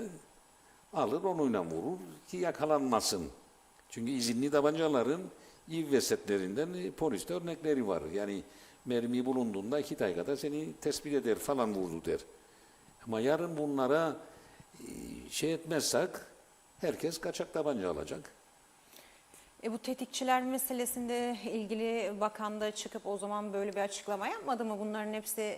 Alır onunla vurur ki yakalanmasın. Çünkü izinli tabancaların İV ve setlerinden poliste örnekleri var. Yani mermi bulunduğunda 2 dakikada seni tespit eder falan vurdu der. Ama yarın bunlara şey etmezsek herkes kaçak tabanca alacak. Bu tetikçiler meselesinde ilgili bakan da çıkıp o zaman böyle bir açıklama yapmadı mı? Bunların hepsi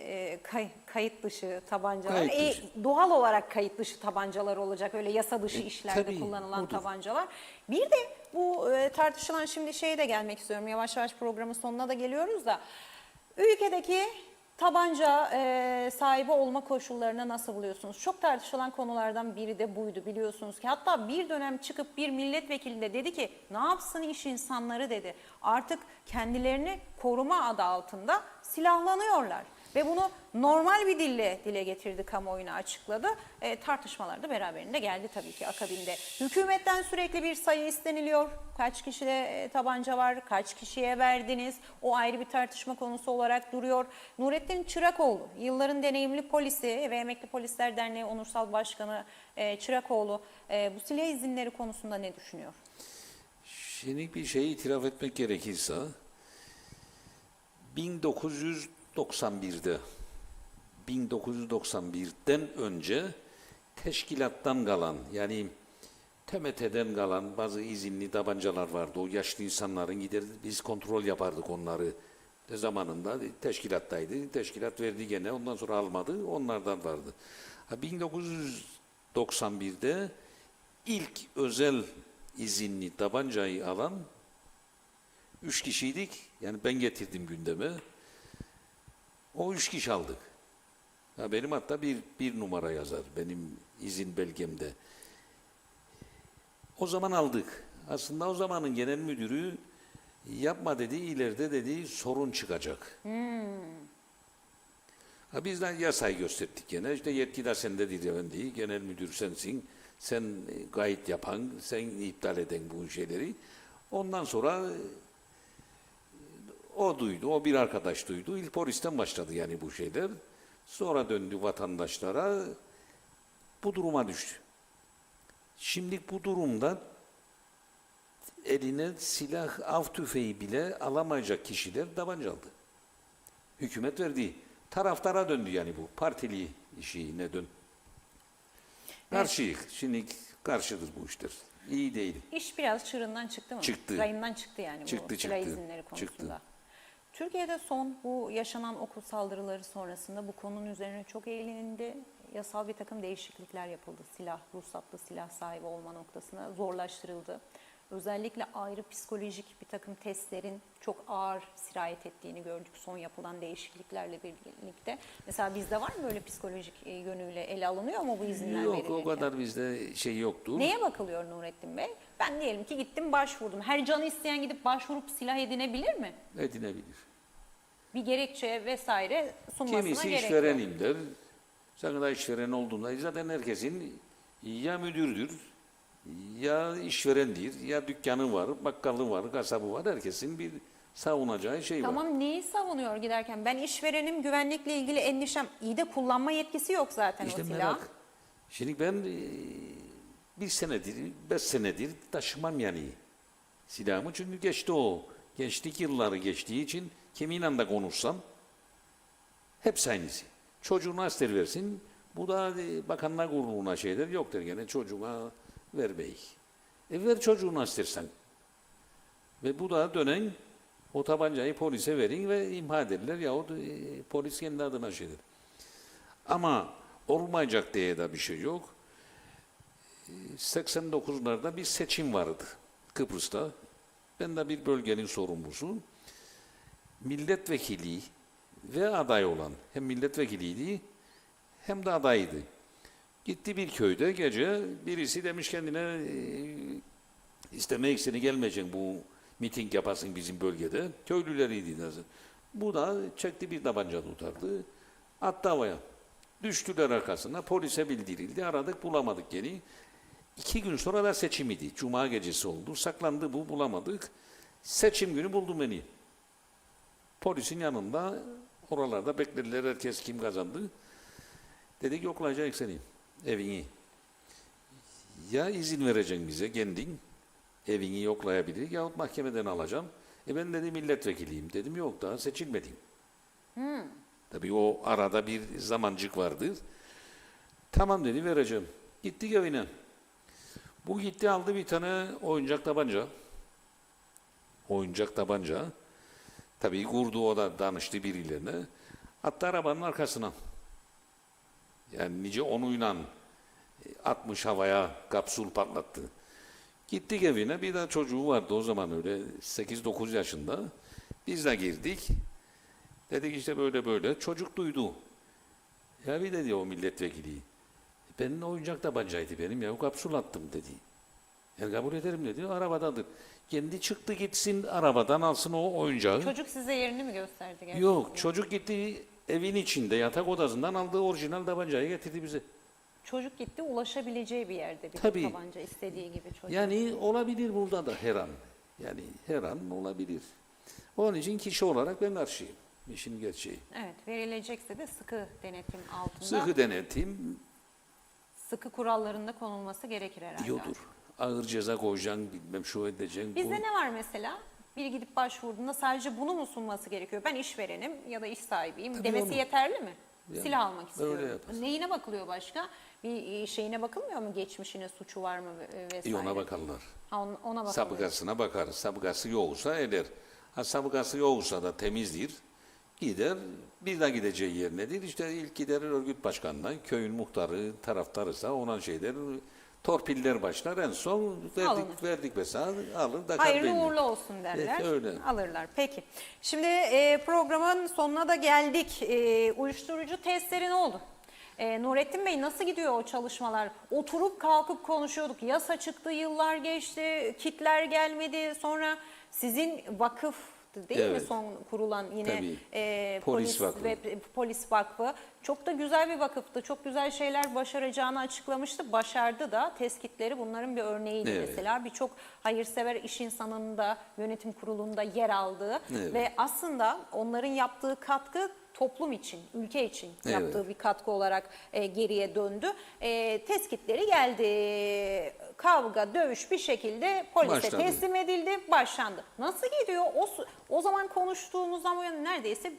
kayıt dışı tabancalar. Kayıt dışı. Doğal olarak kayıt dışı tabancalar olacak. Öyle yasa dışı işlerde tabii, kullanılan budur. tabancalar. Bir de bu tartışılan şimdi şeye de gelmek istiyorum. Yavaş yavaş programın sonuna da geliyoruz da. Ülkedeki tabanca sahibi olma koşullarını nasıl buluyorsunuz? Çok tartışılan konulardan biri de buydu biliyorsunuz ki. Hatta bir dönem çıkıp bir milletvekili de dedi ki ne yapsın iş insanları dedi. Artık kendilerini koruma adı altında silahlanıyorlar. Ve bunu normal bir dile getirdi, kamuoyuna açıkladı. Tartışmalar da beraberinde geldi tabii ki akabinde. Hükümetten sürekli bir sayı isteniliyor. Kaç kişide tabanca var, kaç kişiye verdiniz? O ayrı bir tartışma konusu olarak duruyor. Nurettin Çırakoğlu, yılların deneyimli polisi ve Emekli Polisler Derneği Onursal Başkanı Çırakoğlu bu silah izinleri konusunda ne düşünüyor? Şimdi bir şeyi itiraf etmek gerekirse 1991'den önce teşkilattan kalan yani TMT'den kalan bazı izinli tabancalar vardı. O yaşlı insanların gider biz kontrol yapardık onları. De zamanında teşkilattaydı. Teşkilat verdi gene. Ondan sonra almadı. Onlardan vardı. 1991'de ilk özel izinli tabancayı alan 3 kişiydik. Yani ben getirdim gündeme. O 3 kişi aldık. Benim hatta bir numara yazar benim izin belgemde. O zaman aldık. Aslında o zamanın genel müdürü yapma dedi, ileride dedi sorun çıkacak. Biz de yasayı gösterdik gene. İşte yetki de sendedir efendi. Genel müdür sensin. Sen gayet yapan, sen iptal eden bu şeyleri. Ondan sonra o duydu, o bir arkadaş duydu. İlk polisten başladı yani bu şeyler. Sonra döndü vatandaşlara. Bu duruma düştü. Şimdi bu durumda eline silah, av tüfeği bile alamayacak kişiler tabanca aldı. Hükümet verdi. Taraftara döndü yani bu. Partili işine dön. Karşıyık. Şimdi karşıdır bu işler. İyi değil. İş biraz çığırından çıktı mı? Çıktı. Rayından çıktı yani Çıktı, bu silah çıktı. izinleri konusunda. Çıktı. Türkiye'de son bu yaşanan okul saldırıları sonrasında bu konunun üzerine çok eğlenildi. Yasal bir takım değişiklikler yapıldı. Ruhsatlı silah sahibi olma noktasına zorlaştırıldı. Özellikle ayrı psikolojik bir takım testlerin çok ağır sirayet ettiğini gördük son yapılan değişikliklerle birlikte. Mesela bizde var mı böyle psikolojik yönüyle ele alınıyor mu bu izinler Yok verilirken? o kadar bizde şey yoktu. Neye bakılıyor Nurettin Bey? Ben diyelim ki gittim başvurdum. Her canı isteyen gidip başvurup silah edinebilir mi? Edinebilir. Bir gerekçe vesaire sunmasına Kimisi gerek yok. işverenim der. Sakın da işveren olduğunda zaten herkesin ya müdürdür, ya işverendir, ya dükkanı var, bakkalı var, kasabı var. Herkesin bir savunacağı şey var. Tamam neyi savunuyor giderken? Ben işverenim, güvenlikle ilgili endişem. İyi de kullanma yetkisi yok zaten İşte o silah. merak. Şimdi ben 1 senedir, 5 senedir taşımam yani silahımı. Çünkü geçti o. Gençlik yılları geçtiği için kiminle de konuşsam hepsi aynısı. Çocuğuna asker versin. Bu da bakanlar kuruluna şeyler yok der gene çocuğuma ver bey. Ver çocuğuna istersen. Ve bu da dönen o tabancayı polise verin ve imha ederler yahut polis kendi adına şeyler. Ama olmayacak diye de bir şey yok. 89'larda bir seçim vardı Kıbrıs'ta. Ben de bir bölgenin sorumlusu. Milletvekili ve aday olan hem milletvekiliydi hem de adaydı. Gitti bir köyde gece birisi demiş kendine istemek seni gelmeyeceksin bu miting yapasın bizim bölgede. Köylüleriydi nasıl. Bu da çekti bir tabanca tutardı. Attı havaya. Düştüler arkasına. Polise bildirildi. Aradık bulamadık geri. 2 gün sonra da seçim idi. Cuma gecesi oldu. Saklandı bu bulamadık. Seçim günü buldum beni. Polisin yanında oralarda beklediler herkes kim kazandı. Dedik yoklayacak seni evini. Ya izin vereceksin bize kendin evini yoklayabilir yahut mahkemeden alacağım. Ben dedi milletvekiliyim. Dedim yok daha seçilmedim. Tabii o arada bir zamancık vardı. Tamam dedi vereceğim. Gittik evine. Bu gitti aldı bir tane oyuncak tabanca. Oyuncak tabanca. Tabii kurdu o da danıştı birilerine. Attı arabanın arkasına. Yani nice onuyla atmış havaya kapsul patlattı. Gittik evine bir de çocuğu vardı o zaman öyle 8-9 yaşında. Biz de girdik. Dedik işte böyle böyle. Çocuk duydu. Ya bir dedi o milletvekili. Benim oyuncak tabancaydı benim ya kapsul attım dedi. Yani kabul ederim dedi. Arabadadır. Kendi çıktı gitsin arabadan alsın o oyuncağı. Çocuk size yerini mi gösterdi gerçekten? Yok çocuk gitti evin içinde yatak odasından aldığı orijinal tabancayı getirdi bize. Çocuk gitti ulaşabileceği bir yerde bir Tabii. tabanca istediği gibi çocuk. Yani olabilir burada da her an. Yani her an olabilir. Onun için kişi olarak ben karşıyım. İşin gerçeği. Evet verilecekse de sıkı denetim altında. Sıkı denetim Sıkı kurallarında konulması gerekir herhalde. diyordur. Ağır ceza koyacaksın, bilmem şu edeceksin. Bizde ne var mesela? Biri gidip başvurduğunda sadece bunu mu sunması gerekiyor? Ben işverenim ya da iş sahibiyim Tabii demesi onu. yeterli mi? Yani Silah almak istiyorum. öyle yapar. Neyine bakılıyor başka? Bir şeyine bakılmıyor mu? Geçmişine, suçu var mı vesaire? Ona bakarlar. Ha, ona bakılıyor. Sabıkasına bakar. Sabıkası yoksa eder. Ha sabıkası yoksa da temizdir. Gider. Bir daha gideceği yer nedir? İşte ilk gider örgüt başkanına, köyün muhtarı, taraftarıysa ona şeyler, torpiller başlar. En son Alınır. verdik mesela alır da Hayırlı belli. uğurlu olsun derler. Evet, öyle. Alırlar. Peki. Şimdi programın sonuna da geldik. Uyuşturucu testleri ne oldu? Nurettin Bey nasıl gidiyor o çalışmalar? Oturup kalkıp konuşuyorduk. Yasa çıktı, yıllar geçti, kitler gelmedi. Sonra sizin vakıf değil mi Evet. son kurulan yine Tabii. polis Polis vakfı. ve polis vakfı. Çok da güzel bir vakıftı. Çok güzel şeyler başaracağını açıklamıştı. Başardı da. Test kitleri bunların bir örneğiydi Evet. mesela. Birçok hayırsever iş insanının da yönetim kurulunda yer aldığı Evet. ve aslında onların yaptığı katkı toplum için, ülke için Evet. yaptığı bir katkı olarak geriye döndü. Test kitleri geldi. Kavga, dövüş bir şekilde polise Başladı. teslim edildi, başlandı. Nasıl gidiyor? O zaman konuştuğumuzdan bu yana neredeyse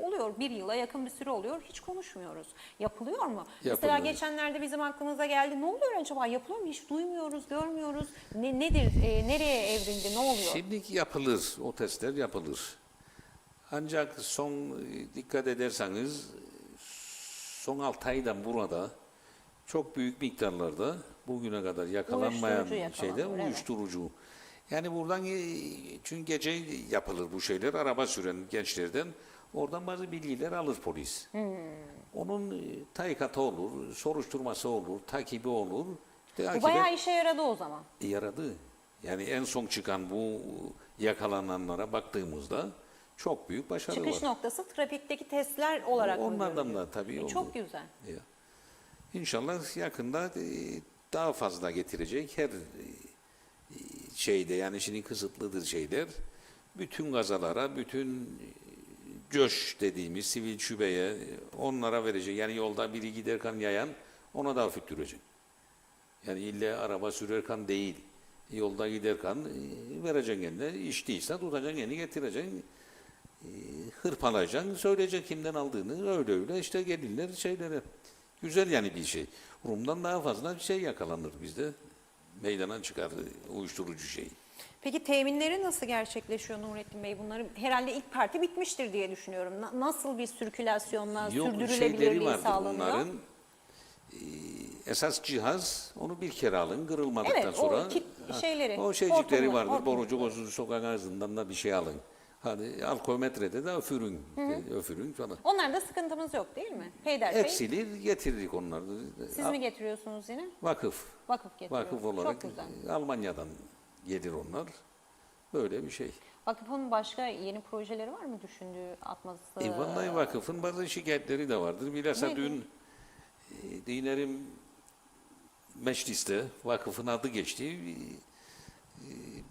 oluyor. Bir yıla yakın bir süre oluyor. Hiç konuşmuyoruz. Yapılıyor mu? Mesela Yapılıyor. geçenlerde bizim aklımıza geldi. Ne oluyor acaba? Yapılıyor mu? Hiç duymuyoruz, görmüyoruz. Nedir? Nereye evrildi? Ne oluyor? Şimdiki yapılır. O testler yapılır. Ancak dikkat ederseniz son 6 aydan burada çok büyük miktarlarda bugüne kadar yakalanmayan Uyuşturucu yakalanıyor, şeyde evet. uyuşturucu. Yani buradan çünkü gece yapılır bu şeyler. Araba süren gençlerden oradan bazı bilgiler alır polis. Onun taykatı olur, soruşturması olur, takibi olur. Bu bayağı işe yaradı o zaman. Yaradı. Yani en son çıkan bu yakalananlara baktığımızda çok büyük başarı Çıkış var. noktası trafikteki testler olarak mı Onlardan görülüyor? da tabii oldu. Çok güzel. Ya. İnşallah yakında daha fazla getirecek her şeyde yani şimdi kısıtlıdır şeyler. Bütün gazalara, bütün CÖŞ dediğimiz sivil şubeye onlara verecek. Yani yolda biri giderken yayan ona da füttürecek. Yani illa araba sürerken değil. Yolda giderken vereceksin eline. İçtiyse tutacaksın elini getireceksin. Hırpalayacaksın. Söyleyecek kimden aldığını. Öyle öyle işte gelirler şeylere. Güzel yani bir şey. Rum'dan daha fazla bir şey yakalanır bizde. Meydana çıkar uyuşturucu şey. Peki teminleri nasıl gerçekleşiyor Nurettin Bey? Bunları herhalde ilk parti bitmiştir diye düşünüyorum. Nasıl bir sirkülasyonla Yok şeyleri sürdürülebilirliği vardır sağlanıyor? bunların. Esas cihaz onu bir kere alın kırılmadıktan Evet, sonra. o şeyleri, O şeycikleri hortumları, vardır. hortumları. Borucuk olsun sokak ağzından da bir şey alın. Hadi alkometrede de öfürün. Öfürün falan. Onlarda sıkıntımız yok değil mi? Peyder Bey, Eksilir getirdik onları. siz mi getiriyorsunuz yine? Vakıf. Vakıf getiriyor. Vakıf olarak Çok güzel. Almanya'dan gelir onlar. Böyle bir şey. Vakıfın başka yeni projeleri var mı düşündüğü atması? Vallahi vakıfın bazı şikayetleri de vardır. Bilhassa Nedir? dün dinerim mecliste vakıfın adı geçti.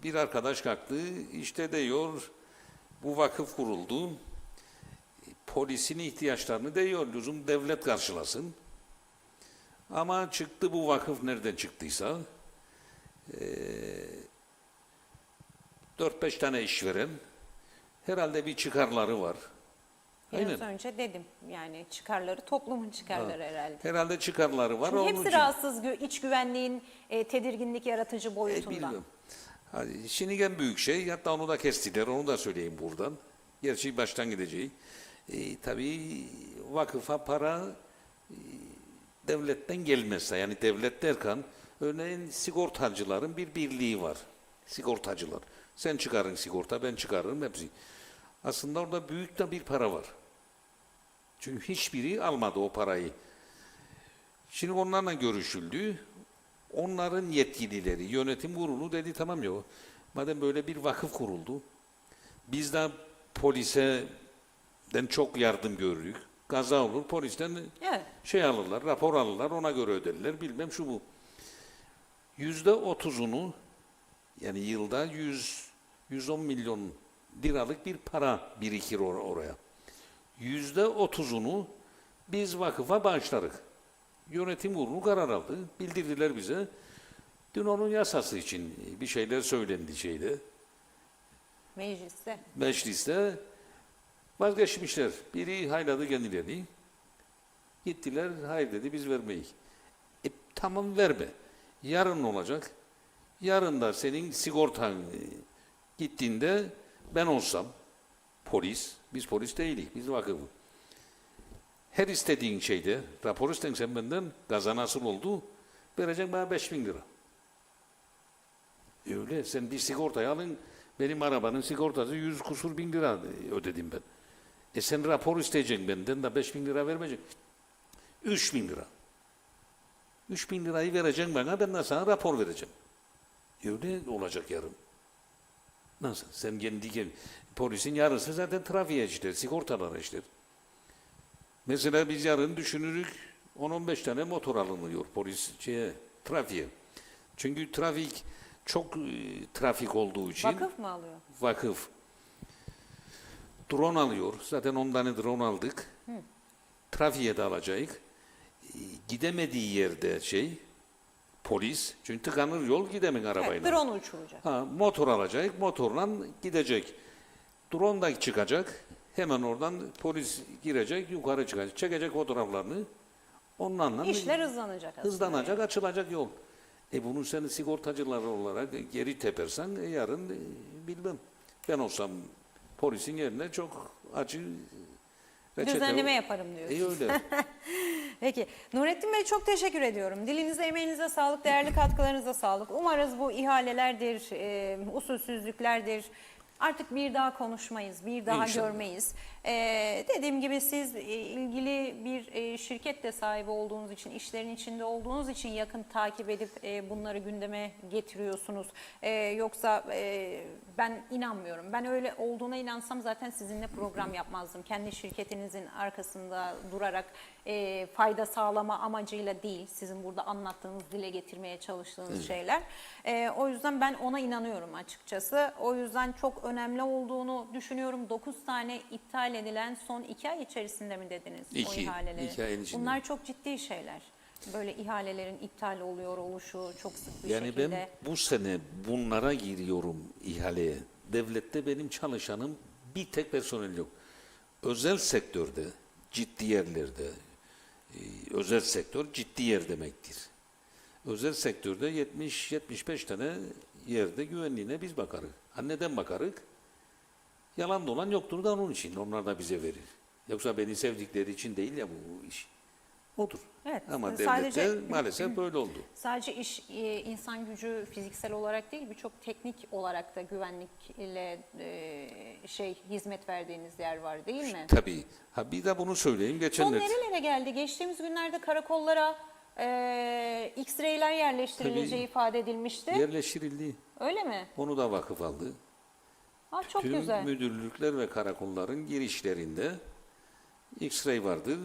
Bir arkadaş kalktı. İşte diyor bu vakıf kuruldu. Polisin ihtiyaçlarını diyor lüzum devlet karşılasın. Ama çıktı bu vakıf nereden çıktıysa 4-5 tane işveren herhalde bir çıkarları var. Biraz önce dedim yani çıkarları toplumun çıkarları herhalde. Herhalde çıkarları var. Çünkü onun hepsi için. rahatsız iç güvenliğin tedirginlik yaratıcı boyutundan. Bilmiyorum. Hadi, şimdi en büyük şey, hatta onu da kestiler, onu da söyleyeyim buradan. Gerçi baştan gideceği. Tabii vakıfa para devletten gelmezse, yani devlet derken, örneğin sigortacıların bir birliği var. Sigortacılar. Sen çıkarın sigorta, ben çıkarırım hepsi. Aslında orada büyük de bir para var. Çünkü hiçbiri almadı o parayı. Şimdi onlarla görüşüldü. Onların yetkilileri, yönetim kurulu dedi tamam ya, madem böyle bir vakıf kuruldu, biz de poliseden çok yardım görürük. Kaza olur, polisten Evet. şey alırlar, rapor alırlar, ona göre öderler, bilmem şu bu. %30'unu, yani yılda 110 milyon liralık bir para birikir oraya. %30'unu biz vakıfa bağışlarız. Yönetim kurulu karar aldı. Bildirdiler bize. Dün onun yasası için bir şeyler söylendi şeyde. Mecliste. Mecliste vazgeçmişler. Biri hayladı kendilerini. Gittiler, hayır dedi biz vermeyiz. Tamam verme. Yarın ne olacak? Yarın da senin sigortan gittiğinde ben olsam polis, biz polis değiliz, biz vakıf. Her istediğin şeyde, rapor istensen benden gaza nasıl oldu? Vereceksin bana 5.000 lira. Öyle, sen bir sigortayı alın, benim arabanın sigortası 100 kusur bin lira ödedim ben. Sen rapor isteyeceksin benden de 5.000 lira vermeyeceksin. 3.000 lira. 3.000 lirayı vereceksin bana, ben de sana rapor vereceğim. Öyle olacak yarın. Nasıl? Sen kendi polisin yarısı zaten trafiğe işler, sigortalara işler. Mesela biz yarın düşünürük 10-15 tane motor alınıyor polis trafiğe. Çünkü trafik çok trafik olduğu için. Vakıf mı alıyor? Vakıf. Drone alıyor. Zaten 10 tane drone aldık. Trafiğe de alacağız. Gidemediği yerde polis. Çünkü tıkanır yol gidemek arabayla. Evet, drone uçuracak. Motor alacak. Motorla gidecek. Drone da çıkacak. Hemen oradan polis girecek. Yukarı çıkacak. Çekecek fotoğraflarını. Onlarla İşler hızlanacak aslında. hızlanacak, açılacak yol. Bunu sen sigortacılar olarak geri tepersen yarın bilmem. Ben olsam polisin yerine çok acı reçete. Düzenleme yaparım diyorsunuz. Öyle. Peki. Nurettin Bey çok teşekkür ediyorum. Dilinize, emeğinize sağlık, değerli katkılarınıza sağlık. Umarız bu ihalelerdir, usulsüzlüklerdir. Artık bir daha konuşmayız, bir daha İnşallah. görmeyiz. Dediğim gibi siz ilgili bir şirkette sahibi olduğunuz için, işlerin içinde olduğunuz için yakın takip edip bunları gündeme getiriyorsunuz. Yoksa ben inanmıyorum. Ben öyle olduğuna inansam zaten sizinle program yapmazdım. Kendi şirketinizin arkasında durarak fayda sağlama amacıyla değil, sizin burada anlattığınız, dile getirmeye çalıştığınız şeyler. O yüzden ben ona inanıyorum açıkçası. O yüzden çok önemli olduğunu düşünüyorum. 9 tane iptal edilen son 2 ay içerisinde mi dediniz o ihaleleri? 2 ayın içinde. Bunlar çok ciddi şeyler. Böyle ihalelerin iptal oluyor oluşu çok sık bir Yani şekilde. ben bu sene bunlara giriyorum ihaleye. Devlette benim çalışanım bir tek personel yok. Özel sektörde, ciddi yerlerde, özel sektör ciddi yer demektir. Özel sektörde 70-75 tane yerde güvenliğine biz bakarız. Neden bakarız? Yalan dolan yoktur da onun için. Onlar da bize verir. Yoksa beni sevdikleri için değil ya bu iş. Odur. Evet, Ama sadece- devlette maalesef böyle oldu. Sadece iş insan gücü fiziksel olarak değil, birçok teknik olarak da güvenlik ile hizmet verdiğiniz yer var değil mi? Tabii. Bir de bunu söyleyeyim. Son Geçenler nerelere geldi? Geçtiğimiz günlerde karakollara X-ray'ler yerleştirileceği ifade edilmişti. yerleştirildi. Öyle mi? Onu da vakıf aldı. Çok Tüm güzel. müdürlükler ve karakolların girişlerinde X-ray vardır.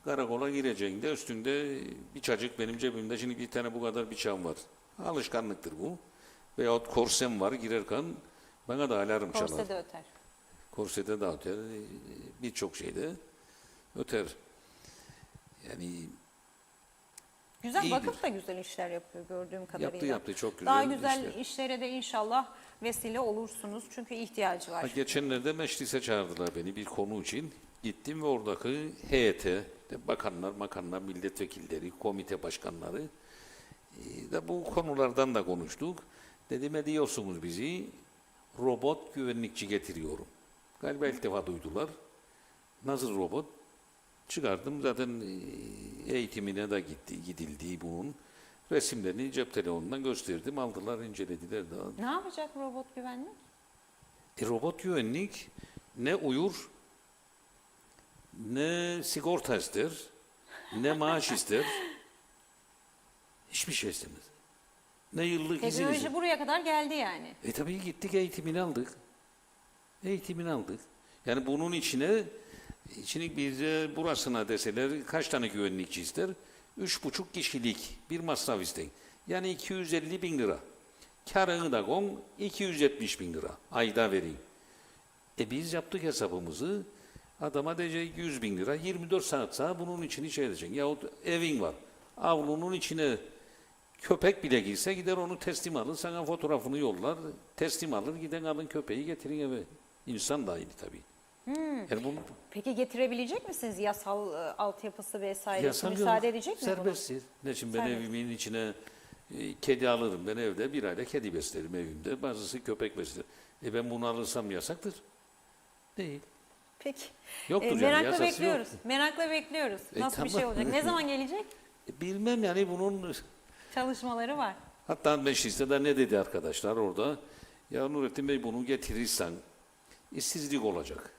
Karakola gireceğinde üstünde bir çacık benim cebimde şimdi bir tane bu kadar bıçağım var. Alışkanlıktır bu. Veyahut korsem var girerken bana da alarm çalar. Korse de öter. Korsede de öter. Birçok şeyde öter. Yani Güzel, İyidir. vakıf da güzel işler yapıyor gördüğüm kadarıyla. yaptı çok güzel Daha güzel işler. işlere de inşallah vesile olursunuz çünkü ihtiyacı var. Geçenlerde meclise çağırdılar beni bir konu için. Gittim ve oradaki heyete, bakanlar, milletvekilleri, komite başkanları da bu konulardan da konuştuk. Dedim diyorsunuz bizi robot güvenlikçi getiriyorum. Galiba ilk defa duydular. Nasıl robot? Çıkardım zaten eğitimine de gidildi bunun. Resimlerini cep telefonundan gösterdim. Aldılar, incelediler daha. Ne yapacak robot güvenlik? Robot güvenlik ne uyur, ne sigorta ister, ne maaş ister. Hiçbir şey istemez. Ne yıllık izin Teknoloji ister. buraya kadar geldi yani. Tabii gittik eğitimini aldık. Eğitimini aldık. Yani bunun içine bize burasına deseler kaç tane güvenlikçi ister? 3,5 kişilik bir masraf isteyin. Yani 250 bin lira. Karını da kon 270 bin lira. Ayda vereyim. Biz yaptık hesabımızı. Adama diyecek 100 bin lira. 24 saat sağ bunun içini şey edecek. Yahut evin var. Avlunun içine köpek bile girse gider onu teslim alır. Sana fotoğrafını yollar. Teslim alır. Giden alın köpeği getirin eve. İnsan da aynı tabii. Yani bunu Peki getirebilecek misiniz yasal altyapısı vesairesi yasal müsaade edecek mi buna? serbesttir. Ne için ben Serbest. evimin içine kedi alırım. Ben evde bir ayda kedi beslerim evimde. Bazısı köpek besler. Ben bunu alırsam yasaktır. Değil. Peki. Yoktur yani, Merakla yasası bekliyoruz. yok. Merakla bekliyoruz. Nasıl bir şey Tamam. olacak? Ne zaman gelecek? Bilmem yani bunun. Çalışmaları var. Hatta mecliste de ne dedi arkadaşlar orada? Ya Nurettin Bey bunu getirirsen işsizlik olacak.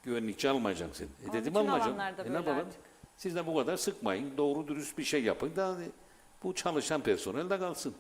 Güvenlikçi almayacaksın. Ama Dedim bütün almayacağım. alanlarda Ne böyle yapalım? artık. Siz de bu kadar sıkmayın. Doğru dürüst bir şey yapın. Da bu çalışan personel de kalsın.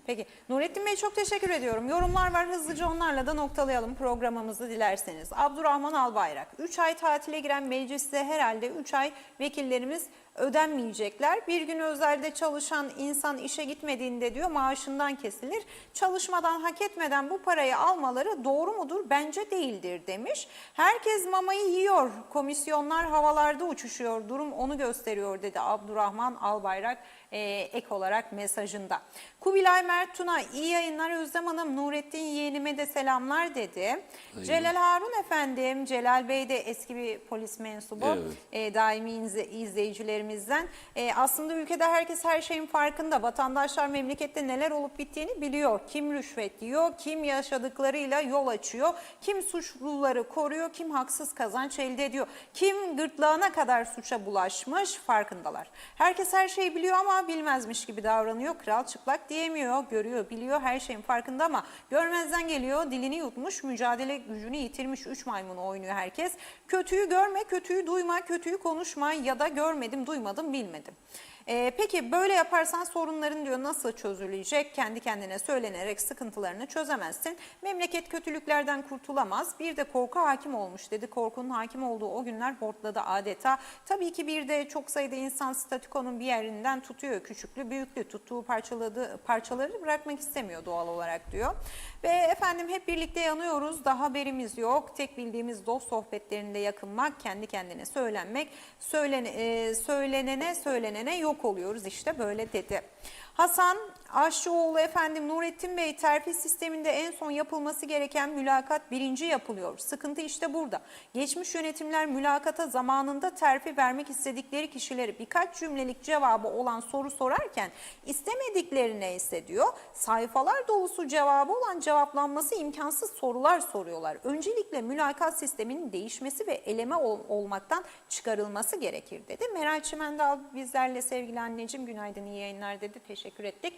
Peki. Nurettin Bey çok teşekkür ediyorum. Yorumlar var. Hızlıca onlarla da noktalayalım programımızı dilerseniz. Abdurrahman Albayrak. 3 ay tatile giren mecliste herhalde 3 ay vekillerimiz ödenmeyecekler. Bir gün özelde çalışan insan işe gitmediğinde diyor maaşından kesilir. Çalışmadan hak etmeden bu parayı almaları doğru mudur? Bence değildir demiş. Herkes mamayı yiyor. Komisyonlar havalarda uçuşuyor. Durum onu gösteriyor dedi Abdurrahman Albayrak ek olarak mesajında. Kubilay Mert Tuna iyi yayınlar Özlem Hanım, Nurettin yeğenime de selamlar dedi. Celal Harun efendim, Celal Bey de eski bir polis mensubu, daimi izleyicilerimizden. Aslında ülkede herkes her şeyin farkında, vatandaşlar memlekette neler olup bittiğini biliyor. Kim rüşvet yiyor, kim yaşadıklarıyla yol açıyor, kim suçluları koruyor, kim haksız kazanç elde ediyor, kim gırtlağına kadar suça bulaşmış farkındalar. Herkes her şeyi biliyor ama bilmezmiş gibi davranıyor. Kral çıplak diyemiyor, görüyor, biliyor, her şeyin farkında ama görmezden geliyor. Dilini yutmuş, mücadele gücünü yitirmiş 3 maymun oynuyor herkes. Kötüyü görme, kötüyü duyma, kötüyü konuşma ya da görmedim, duymadım, bilmedim. Peki böyle yaparsan sorunların diyor nasıl çözülecek? Kendi kendine söylenerek sıkıntılarını çözemezsin. Memleket kötülüklerden kurtulamaz. Bir de korku hakim olmuş dedi. Korkunun hakim olduğu o günler hortladı adeta. Tabii ki bir de çok sayıda insan statükonun bir yerinden tutuyor. Küçüklü büyüklü tuttuğu parçaları bırakmak istemiyor doğal olarak diyor. Ve efendim hep birlikte yanıyoruz. Daha haberimiz yok. Tek bildiğimiz dost sohbetlerinde yakınmak, kendi kendine söylenmek, söylenene yok oluyoruz işte böyle dedi. Hasan Aşçıoğlu efendim Nurettin Bey terfi sisteminde en son yapılması gereken mülakat birinci yapılıyor. Sıkıntı işte burada. Geçmiş yönetimler mülakata zamanında terfi vermek istedikleri kişileri birkaç cümlelik cevabı olan soru sorarken istemediklerine ise diyor sayfalar dolusu cevabı olan cevaplanması imkansız sorular soruyorlar. Öncelikle mülakat sisteminin değişmesi ve eleme olmaktan çıkarılması gerekir dedi. Meral Çimendal bizlerle sevgili anneciğim günaydın iyi yayınlar dedi. Teşekkür ettik.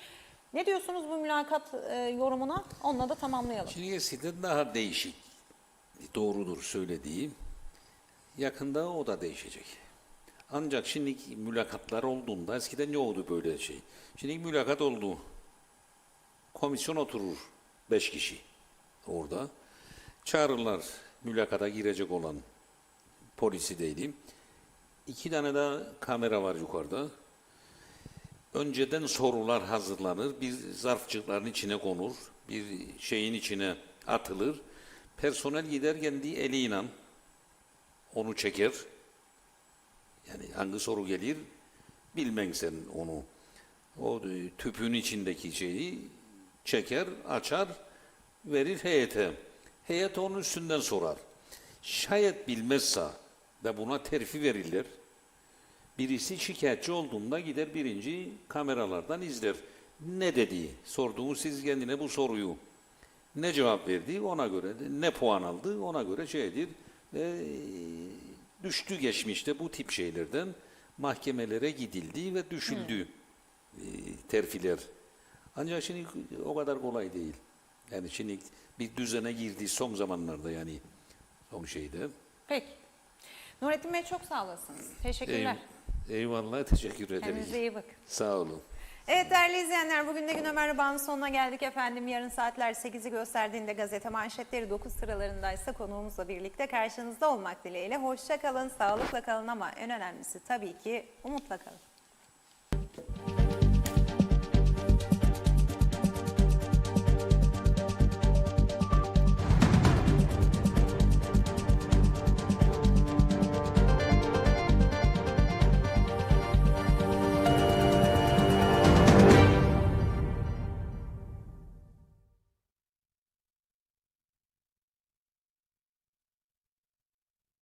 Ne diyorsunuz bu mülakat yorumuna? Onunla da tamamlayalım. Şimdi eskiden daha değişik. Doğrudur söylediğim. Yakında o da değişecek. Ancak şimdi mülakatlar olduğunda eskiden ne oldu böyle şey? Şimdi mülakat oldu. Komisyon oturur 5 kişi orada. Çağırırlar mülakata girecek olan polisi değilim. 2 tane de kamera var yukarıda. Önceden sorular hazırlanır, bir zarfçıkların içine konur, bir şeyin içine atılır. Personel gider kendi eliyle onu çeker. Yani hangi soru gelir bilmen sen onu. O tüpün içindeki şeyi çeker, açar, verir heyete. Heyet onun üstünden sorar. Şayet bilmezse ve buna terfi verirler. Birisi şikayetçi olduğunda gider birinci kameralardan izler. Ne dedi? Sorduğunuz siz kendine bu soruyu. Ne cevap verdi ona göre, ne puan aldı ona göre şeydir. Düştü geçmişte bu tip şeylerden mahkemelere gidildi ve düşüldü terfiler. Ancak şimdi o kadar kolay değil. Yani şimdi bir düzene girdi son zamanlarda yani son şeyde. Peki. Nurettin Bey çok sağ olasınız. Teşekkürler. Eyvallah teşekkür ederim. Kendinize iyi bakın. Sağ olun. Evet değerli izleyenler bugün de Gün Ömer Raba'nın sonuna geldik efendim. Yarın saatler 8'i gösterdiğinde gazete manşetleri 9 sıralarındaysa konuğumuzla birlikte karşınızda olmak dileğiyle. Hoşça kalın, sağlıkla kalın ama en önemlisi tabii ki umutla kalın.